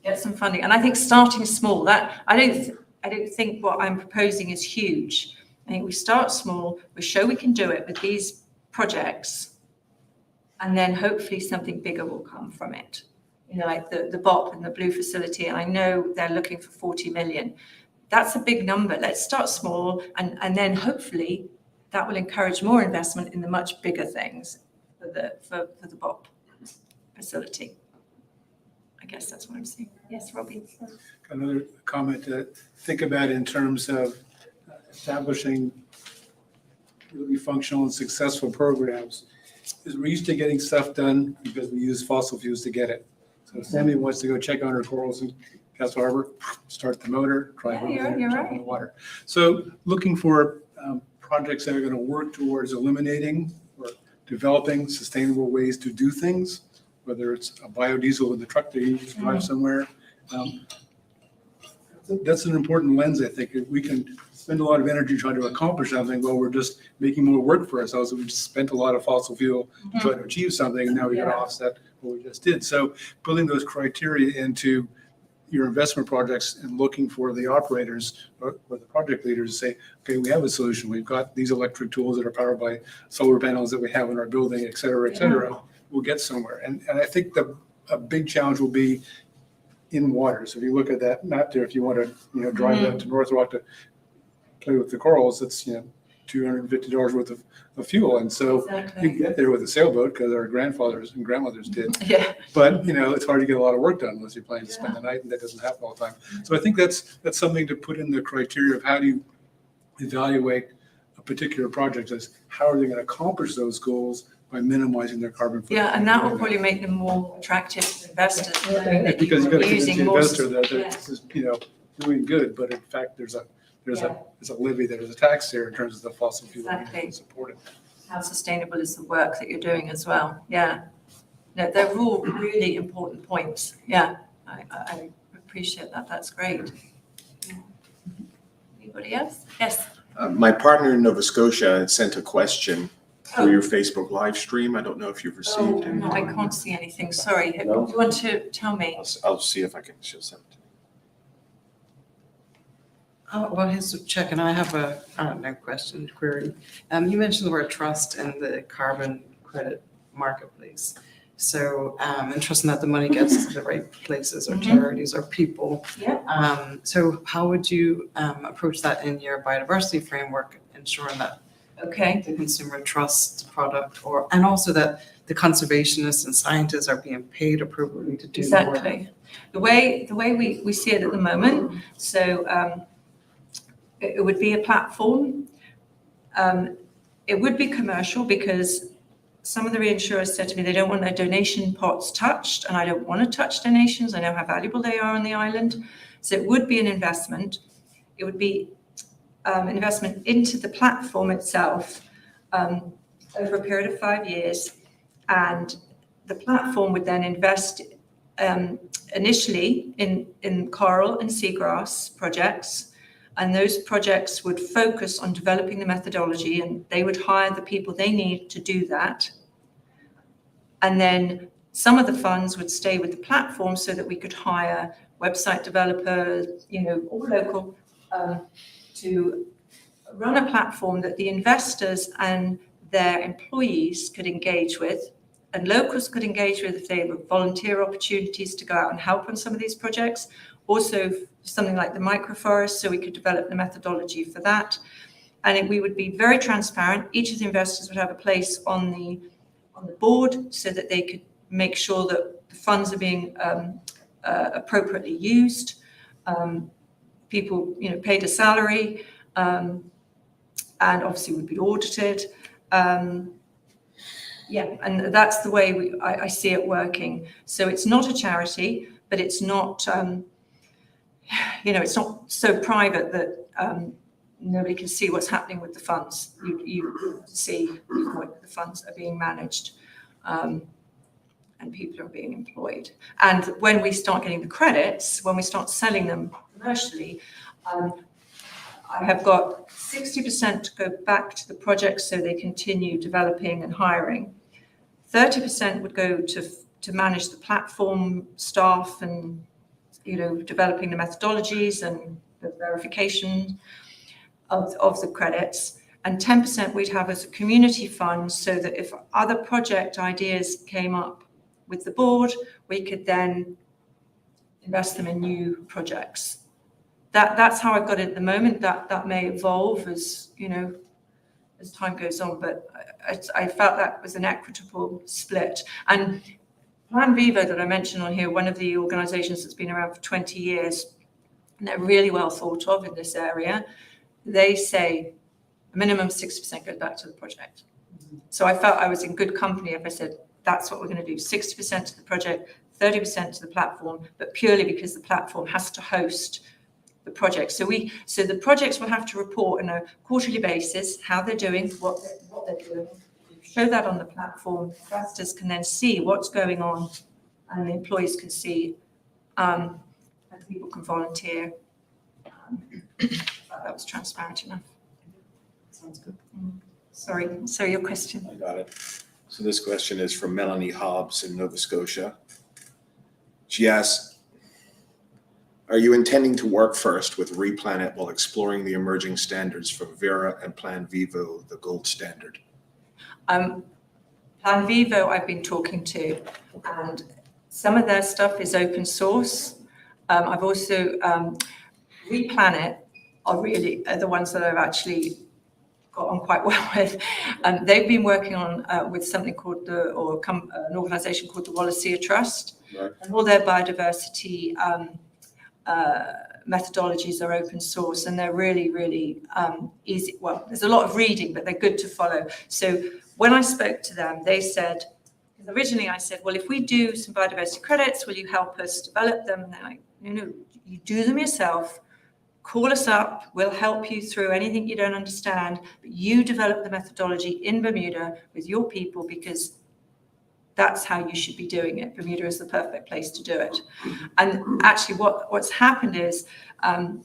Speaker 3: get some funding. And I think starting small, that I don't think what I'm proposing is huge. I think we start small, we show we can do it with these projects, and then hopefully something bigger will come from it. You know, like the BOP and the Blue facility, and I know they're looking for 40 million. That's a big number. Let's start small, and then hopefully that will encourage more investment in the much bigger things for the BOP facility. I guess that's what I'm saying. Yes, Robbie.
Speaker 5: Another comment to think about in terms of establishing really functional and successful programs is we're used to getting stuff done because we use fossil fuels to get it. So if Sammy wants to go check on her corals in Castle Harbor, start the motor, drive over there,
Speaker 3: you're
Speaker 5: jump
Speaker 3: right.
Speaker 5: in the water. So looking for projects that are going to work towards eliminating or developing sustainable ways to do things, whether it's a biodiesel in the truck that you just drive somewhere. That's an important lens, I think. If we can spend a lot of energy trying to accomplish something, well, we're just making more work for ourselves. We just spent a lot of fossil fuel to try to achieve something, and now we got to offset what we just did. So building those criteria into your investment projects and looking for the operators or the project leaders to say, okay, we have a solution. We've got these electric tools that are powered by solar panels that we have in our building, et cetera, et cetera. We'll get somewhere. And I think a big challenge will be in water. So if you look at that map there, if you want to, drive that to North Rock to play with the corals, it's, $250 worth of fuel. And so you can get there with a sailboat because our grandfathers and grandmothers did.
Speaker 3: Yeah.
Speaker 5: But, it's hard to get a lot of work done unless you're planning to spend the night, and that doesn't happen all the time. So I think that's something to put in the criteria of how do you evaluate a particular project as how are they going to accomplish those goals by minimizing their carbon footprint.
Speaker 3: Yeah, and that will probably make them more attractive to investors. knowing that
Speaker 5: Because you've got to convince
Speaker 3: using
Speaker 5: the
Speaker 3: more
Speaker 5: investor that this is, doing good, but in fact, there's a levy, there's a tax there in terms of the fossil fuel
Speaker 3: Exactly.
Speaker 5: support it.
Speaker 3: How sustainable is the work that you're doing as well? Yeah. No, they're all really important points. Yeah, I appreciate that. That's great. Yeah. Anybody else? Yes.
Speaker 9: My partner in Nova Scotia had sent a question through your Facebook live stream. I don't know if you've received it.
Speaker 3: No, I can't see anything. Sorry.
Speaker 9: No?
Speaker 3: Do you want to tell me?
Speaker 9: I'll see if I can, she'll send it.
Speaker 2: Well, here's Chuck, and I have question, query. You mentioned the word trust in the carbon credit marketplace. So, and trusting that the money gets to the right places or charities or people.
Speaker 3: Yeah.
Speaker 2: So how would you approach that in your biodiversity framework, ensuring that
Speaker 3: Okay.
Speaker 2: the consumer trusts the product, and also that the conservationists and scientists are being paid appropriately to do the work?
Speaker 3: Exactly. The way we see it at the moment, so it would be a platform. It would be commercial because some of the reinsurers said to me they don't want their donation pots touched, and I don't want to touch donations. I know how valuable they are on the island. So it would be an investment. It would be an investment into the platform itself, over a period of 5 years, and the platform would then invest initially in coral and seagrass projects, and those projects would focus on developing the methodology, and they would hire the people they need to do that. And then some of the funds would stay with the platform so that we could hire website developers, all local, to run a platform that the investors and their employees could engage with, and locals could engage with if they have volunteer opportunities to go out and help on some of these projects. Also, something like the microforest, so we could develop the methodology for that. And we would be very transparent. Each of the investors would have a place on the board so that they could make sure that the funds are being appropriately used. People, paid a salary, and obviously would be audited. And that's the way I see it working. So it's not a charity, but it's not, it's not so private that nobody can see what's happening with the funds. You see what the funds are being managed, and people are being employed. And when we start getting the credits, when we start selling them commercially, I have got 60% to go back to the project so they continue developing and hiring. 30% would go to manage the platform staff and, developing the methodologies and the verification of the credits. And 10% we'd have as a community fund so that if other project ideas came up with the board, we could then invest them in new projects. That's how I've got it at the moment. That may evolve as time goes on, but I felt that was an equitable split. And Plan Vivo that I mentioned on here, one of the organizations that's been around for 20 years, and they're really well thought of in this area, they say a minimum 60% goes back to the project. So I felt I was in good company if I said, that's what we're going to do, 60% to the project, 30% to the platform, but purely because the platform has to host the project. So the projects will have to report on a quarterly basis how they're doing, what they're doing. Show that on the platform. Investors can then see what's going on, and the employees can see, and people can volunteer. That was transparent enough.
Speaker 2: Sounds good.
Speaker 3: Sorry, your question.
Speaker 9: I got it. So this question is from Melanie Hobbs in Nova Scotia. She asks, are you intending to work first with Replanet while exploring the emerging standards from Vera and Plan Vivo, the gold standard?
Speaker 3: Plan Vivo I've been talking to, and some of their stuff is open source. I've also, Replanet are the ones that I've actually got on quite well with. They've been working on with something called an organization called the Wallacea Trust.
Speaker 9: Right.
Speaker 3: And all their biodiversity methodologies are open source, and they're really, really easy. Well, there's a lot of reading, but they're good to follow. So when I spoke to them, they said, originally I said, well, if we do some biodiversity credits, will you help us develop them? And they're like, no, you do them yourself. Call us up. We'll help you through anything you don't understand. But you develop the methodology in Bermuda with your people, because that's how you should be doing it. Bermuda is the perfect place to do it. And actually what's happened is, I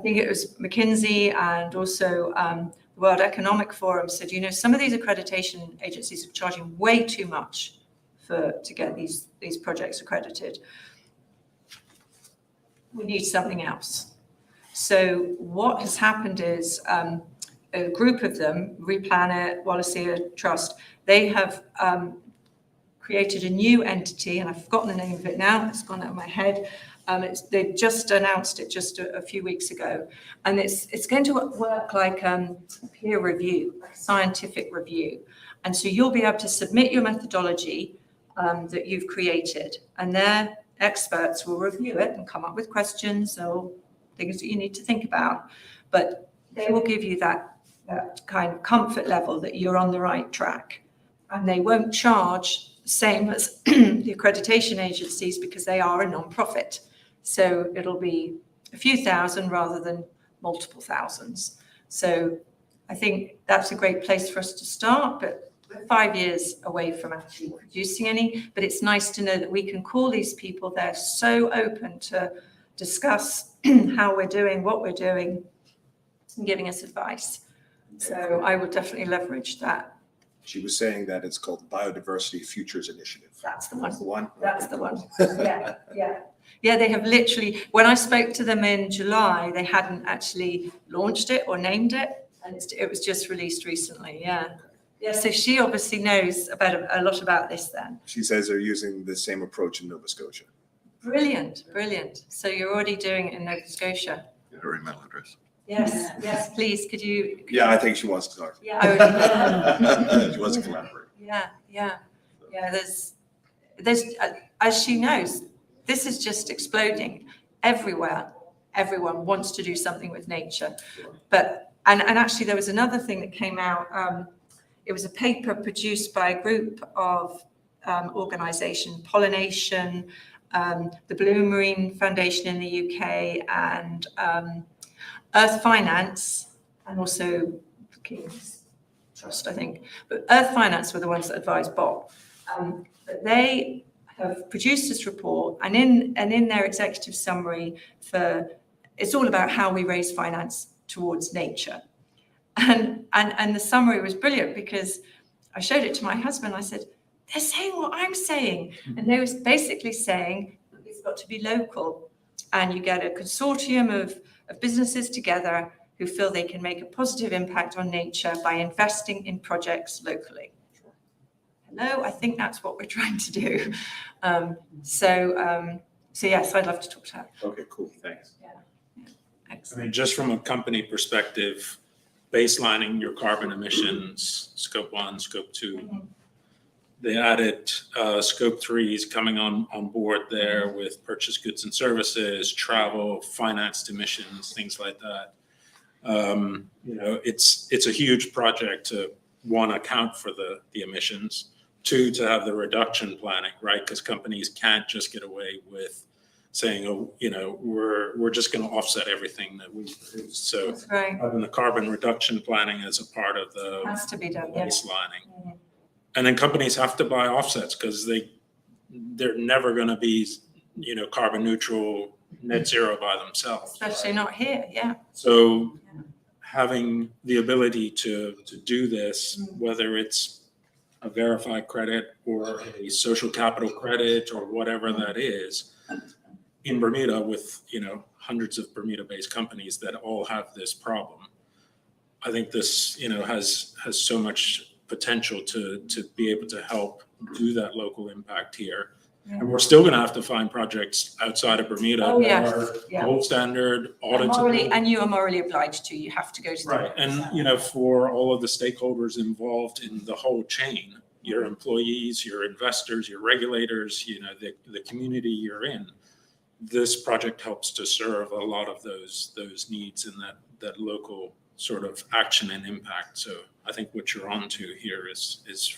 Speaker 3: think it was McKinsey and also the World Economic Forum said, some of these accreditation agencies are charging way too much to get these projects accredited. We need something else. So what has happened is a group of them, Replanet, Wallacea Trust, they have created a new entity, and I've forgotten the name of it now, it's gone out of my head. They just announced it just a few weeks ago, and it's going to work like peer review, like scientific review. And so you'll be able to submit your methodology that you've created, and their experts will review it and come up with questions or things that you need to think about. But they will give you that kind of comfort level that you're on the right track, and they won't charge the same as the accreditation agencies because they are a non-profit. So it'll be a few thousand rather than multiple thousands. So I think that's a great place for us to start, but we're 5 years away from actually producing any, but it's nice to know that we can call these people. They're so open to discuss how we're doing, what we're doing, and giving us advice. So I will definitely leverage that.
Speaker 9: She was saying that it's called Biodiversity Futures Initiative.
Speaker 3: That's the one.
Speaker 9: That's the one?
Speaker 3: That's the one. Yeah, yeah. Yeah, they have literally, when I spoke to them in July, they hadn't actually launched it or named it. And it was just released recently, yeah. Yeah, so she obviously knows about a lot about this then.
Speaker 9: She says they're using the same approach in Nova Scotia.
Speaker 3: Brilliant, brilliant. So you're already doing it in Nova Scotia.
Speaker 4: Her email address.
Speaker 3: Yes, yes, please, could you?
Speaker 9: Yeah, I think she wants to talk.
Speaker 3: Yeah, I would.
Speaker 9: She wants to collaborate.
Speaker 3: Yeah, there's, as she knows, this is just exploding everywhere. Everyone wants to do something with nature. But, and actually there was another thing that came out. It was a paper produced by a group of organization, Pollination, the Blue Marine Foundation in the UK, and Earth Finance, and also King's Trust, I think. But Earth Finance were the ones that advised Bob. But they have produced this report, and in their executive summary, it's all about how we raise finance towards nature. And the summary was brilliant, because I showed it to my husband. I said, they're saying what I'm saying. And they was basically saying it's got to be local, and you get a consortium of businesses together who feel they can make a positive impact on nature by investing in projects locally. Hello, I think that's what we're trying to do. So yes, I'd love to talk to her.
Speaker 9: Okay, cool, thanks.
Speaker 7: I
Speaker 3: Excellent.
Speaker 7: mean, just from a company perspective, baselining your carbon emissions, scope 1, scope 2. They added scope 3 is coming on board there with purchased goods and services, travel, financed emissions, things like that. It's a huge project to, one, account for the emissions, two, to have the reduction planning, right? Because companies can't just get away with saying, oh, we're just going to offset everything that we produce. So
Speaker 3: That's right.
Speaker 7: having the carbon reduction planning as a part of the
Speaker 3: Has to be done, yes.
Speaker 7: baselining. And then companies have to buy offsets, because they're never going to be, carbon neutral, net zero by themselves.
Speaker 3: Especially not here, yeah.
Speaker 7: So having the ability to do this, whether it's a verified credit or a social capital credit or whatever that is, in Bermuda with, hundreds of Bermuda-based companies that all have this problem, I think this, has so much potential to be able to help do that local impact here. And we're still going to have to find projects outside of Bermuda
Speaker 3: Oh,
Speaker 7: that
Speaker 3: yes,
Speaker 7: are
Speaker 3: yeah.
Speaker 7: gold standard, auditable.
Speaker 3: And you are morally obliged to. You have to go to the.
Speaker 7: Right, and for all of the stakeholders involved in the whole chain, your employees, your investors, your regulators, the community you're in, this project helps to serve a lot of those needs and that local sort of action and impact. So I think what you're onto here is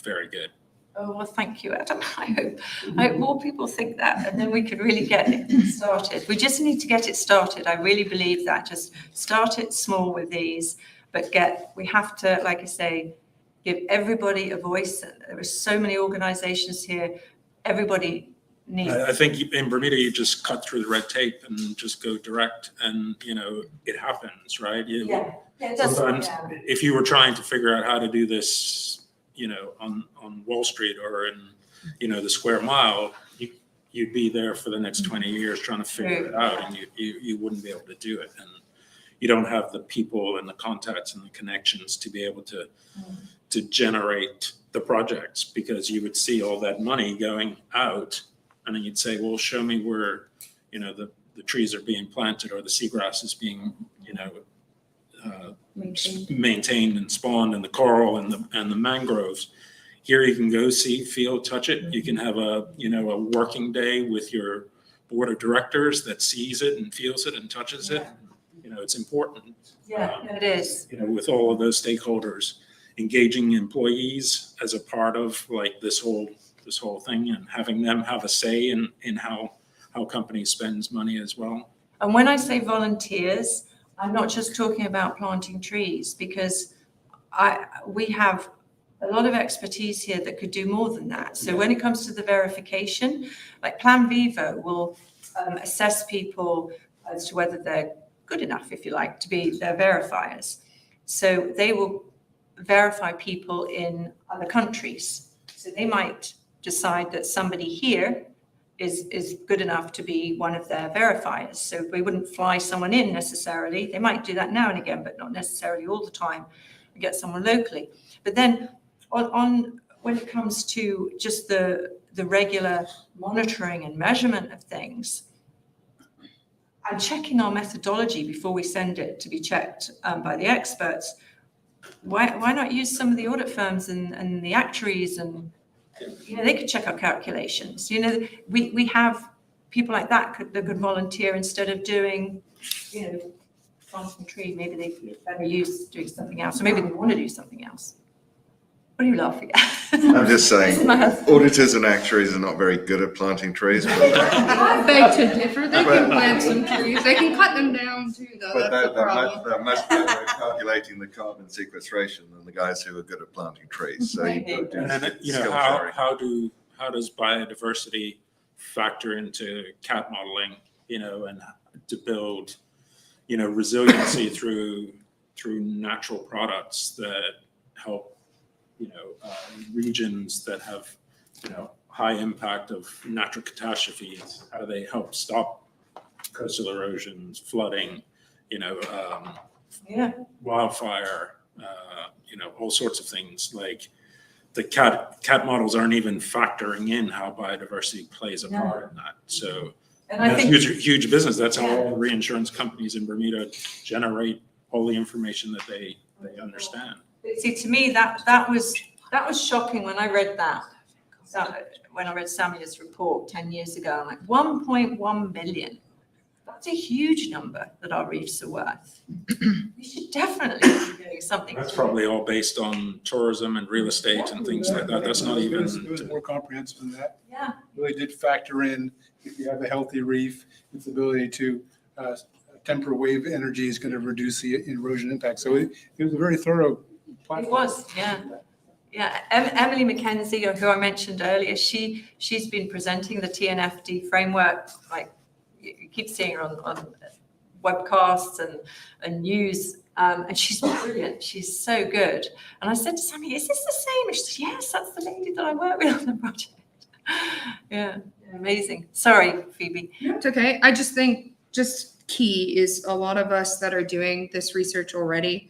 Speaker 7: very good.
Speaker 3: Oh, well, thank you, Adam. I hope more people think that, and then we could really get it started. We just need to get it started. I really believe that. Just start it small with these, but we have to, like I say, give everybody a voice. There are so many organizations here. Everybody needs.
Speaker 7: I think in Bermuda, you just cut through the red tape and just go direct, and it happens, right?
Speaker 3: Yeah, it does.
Speaker 7: Sometimes
Speaker 3: Yeah.
Speaker 7: if you were trying to figure out how to do this, on Wall Street or in, the square mile, you'd be there for the next 20 years trying to figure it out, and you wouldn't be able to do it. And you don't have the people and the contacts and the connections to be able to generate the projects, because you would see all that money going out, and then you'd say, well, show me where, the trees are being planted or the seagrass is being, maintained and spawned, and the coral and the mangroves. Here you can go see, feel, touch it. You can have a working day with your board of directors that sees it and feels it and touches it. It's important.
Speaker 3: Yeah, it is.
Speaker 7: With all of those stakeholders, engaging employees as a part of like this whole thing, and having them have a say in how companies spends money as well.
Speaker 3: And when I say volunteers, I'm not just talking about planting trees, because we have a lot of expertise here that could do more than that. So when it comes to the verification, like Plan Vivo will assess people as to whether they're good enough, if you like, to be their verifiers. So they will verify people in other countries. So they might decide that somebody here is good enough to be one of their verifiers. So we wouldn't fly someone in necessarily. They might do that now and again, but not necessarily all the time, and get someone locally. But then on when it comes to just the regular monitoring and measurement of things, and checking our methodology before we send it to be checked by the experts, why not use some of the audit firms and the actuaries, and they could check our calculations. We have people like that that could volunteer instead of doing, planting a tree. Maybe they better use doing something else, or maybe they want to do something else. What are you laughing at?
Speaker 10: I'm just saying, auditors and actuaries are not very good at planting trees. But
Speaker 6: I beg to differ. They can plant some trees. They can cut them down too, though.
Speaker 10: But
Speaker 6: That's the problem.
Speaker 10: they're much better at calculating the carbon sequestration than the guys who are good at planting trees. So you've got to do
Speaker 7: And then,
Speaker 10: skill sharing.
Speaker 7: how does biodiversity factor into CAT modeling, and to build, resiliency through natural products that help, regions that have, high impact of natural catastrophes. How do they help stop coastal erosions, flooding, wildfire, all sorts of things. Like the CAT models aren't even factoring in how biodiversity plays a part in that. So
Speaker 3: And I
Speaker 7: that's
Speaker 3: think
Speaker 7: huge business. That's how all reinsurance companies in Bermuda generate all the information that they understand.
Speaker 3: see, to me, that was shocking when I read that. When I read Samuel's report 10 years ago, I'm like, 1.1 billion. That's a huge number that our reefs are worth. We should definitely be doing something.
Speaker 7: That's probably all based on tourism and real estate and things like that. That's not even.
Speaker 5: It was more comprehensive than that.
Speaker 3: Yeah.
Speaker 5: Really did factor in, if you have a healthy reef, its ability to temper wave energy is going to reduce the erosion impact. So it was a very thorough platform.
Speaker 3: It was, yeah. Yeah, Emily McKenzie, who I mentioned earlier, she's been presenting the TNFD framework. Like, you keep seeing her on webcasts and news, and she's brilliant. She's so good. And I said to Sammy, "Is this the same?" And she said, "Yes, that's the lady that I work with on the project." Yeah, amazing. Sorry, Phoebe.
Speaker 6: It's okay. I just think just key is a lot of us that are doing this research already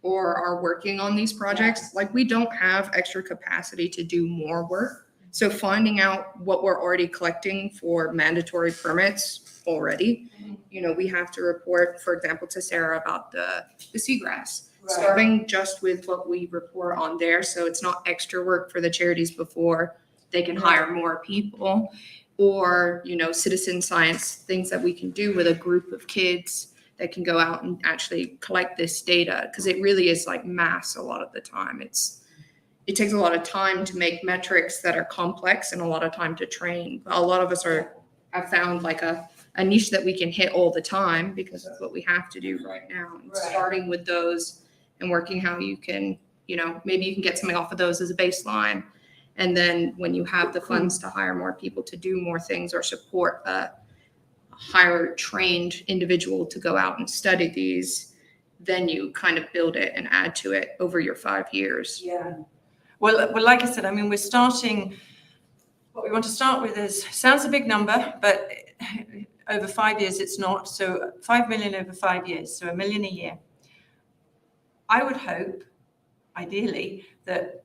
Speaker 6: or are working on these projects, like we don't have extra capacity to do more work. So finding out what we're already collecting for mandatory permits already, we have to report, for example, to Sarah about the seagrass, starting just with what we report on there. So it's not extra work for the charities before they can hire more people, or, citizen science, things that we can do with a group of kids that can go out and actually collect this data, because it really is like mass a lot of the time. It takes a lot of time to make metrics that are complex and a lot of time to train. A lot of us have found like a niche that we can hit all the time because that's what we have to do right now. And starting with those and working how you can, maybe you can get something off of those as a baseline. And then when you have the funds to hire more people to do more things or support a higher trained individual to go out and study these, then you kind of build it and add to it over your 5 years.
Speaker 3: Yeah. Well, like I said, I mean, what we want to start with sounds a big number, but over 5 years, it's not. So 5 million over 5 years, so $1 million a year. I would hope, ideally, that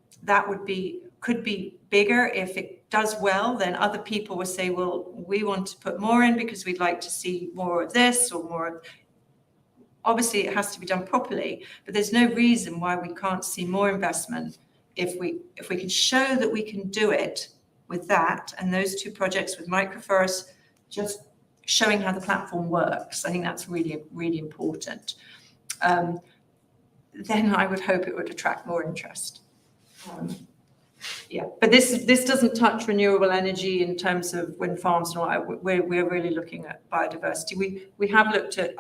Speaker 3: could be bigger. If it does well, then other people will say, well, we want to put more in because we'd like to see more of this or more of. Obviously, it has to be done properly, but there's no reason why we can't see more investment if we can show that we can do it with that and those two projects with Microforest, just showing how the platform works. I think that's really, really important. Then I would hope it would attract more interest. Yeah, but this doesn't touch renewable energy in terms of wind farms and all that. We're really looking at biodiversity. We have looked at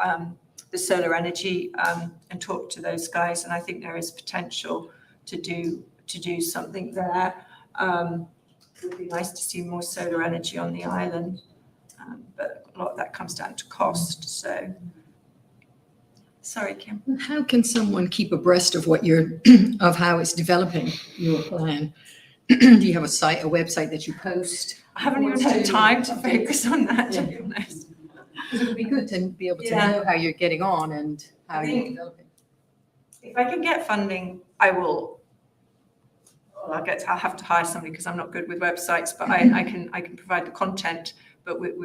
Speaker 3: the solar energy and talk to those guys. And I think there is potential to do something there. It would be nice to see more solar energy on the island, but a lot of that comes down to cost. So, sorry, Kim.
Speaker 1: How can someone keep abreast of what of how it's developing your plan? Do you have a website that you post?
Speaker 3: I haven't even had time to focus on that, to be honest.
Speaker 1: It would be good to be able to
Speaker 3: Yeah.
Speaker 1: know how you're getting on and how
Speaker 3: I
Speaker 1: you're
Speaker 3: think-
Speaker 1: developing.
Speaker 3: If I can get funding, I will. Well, I'll have to hire somebody because I'm not good with websites, but I can provide the content. But what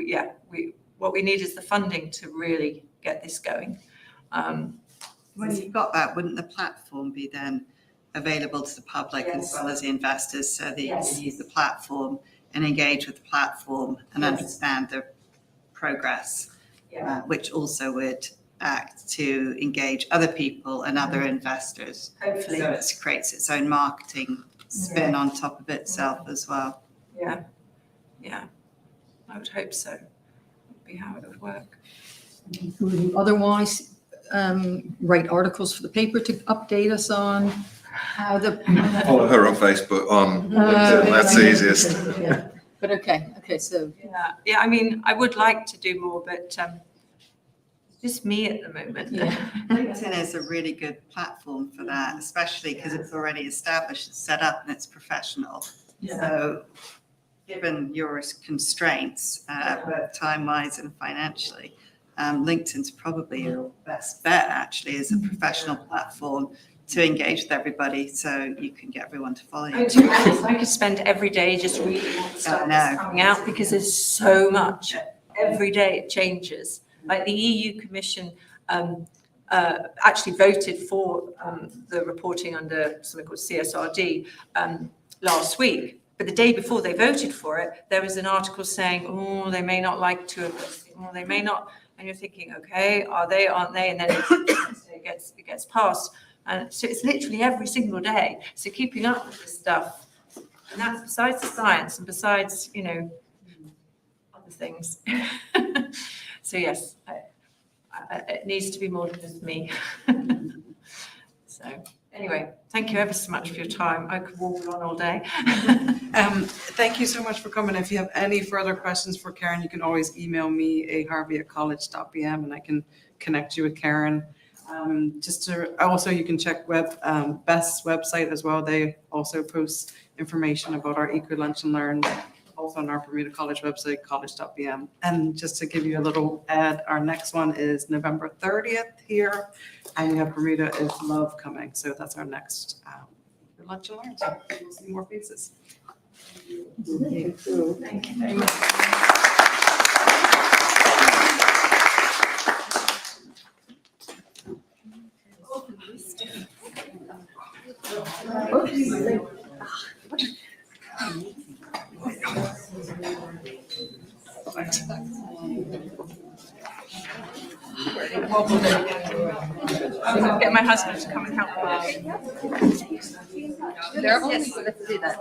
Speaker 3: we need is the funding to really get this going.
Speaker 11: When you've got that, wouldn't the platform be then available to the public as well as the investors so that you can use the platform and engage with the platform and understand the progress, which also would act to engage other people and other investors.
Speaker 3: Hopefully.
Speaker 11: So it creates its own marketing spin on top of itself as well.
Speaker 3: Yeah. I would hope so. Would be how it would work.
Speaker 1: Would you otherwise write articles for the paper to update us on how the.
Speaker 10: Follow her on Facebook, on LinkedIn, that's the easiest.
Speaker 1: Yeah. But okay, so.
Speaker 3: Yeah. I mean, I would like to do more, but it's just me at the moment.
Speaker 1: Yeah.
Speaker 11: LinkedIn is a really good platform for that, especially because it's already established, it's set up and it's professional. So given your constraints, both time-wise and financially, LinkedIn's probably your best bet actually as a professional platform to engage with everybody so you can get everyone to follow you.
Speaker 3: I could spend every day just reading all the stuff that's coming out because there's so much. Every day it changes. Like the EU Commission actually voted for the reporting under something called CSRD last week. But the day before they voted for it, there was an article saying, oh, they may not like to, they may not. And you're thinking, okay, are they, aren't they? And then it gets passed. And so it's literally every single day. So keeping up with this stuff, and that's besides the science and besides, other things. So yes, it needs to be more than just me. So anyway, thank you ever so much for your time. I could walk on all day.
Speaker 2: Thank you so much for coming. If you have any further questions for Karen, you can always email me, aharvey@college.bm, and I can connect you with Karen. Also, you can check Best's website as well. They also post information about our Eco Lunch and Learn, also on our Bermuda College website, college.bm. And just to give you a little ad, our next one is November 30th here, and we have Bermuda is Love coming. So that's our next Eco Lunch and Learn. So we'll see more faces.
Speaker 3: Thank you very much. I'll get my husband to come and help me.
Speaker 6: Let's do that.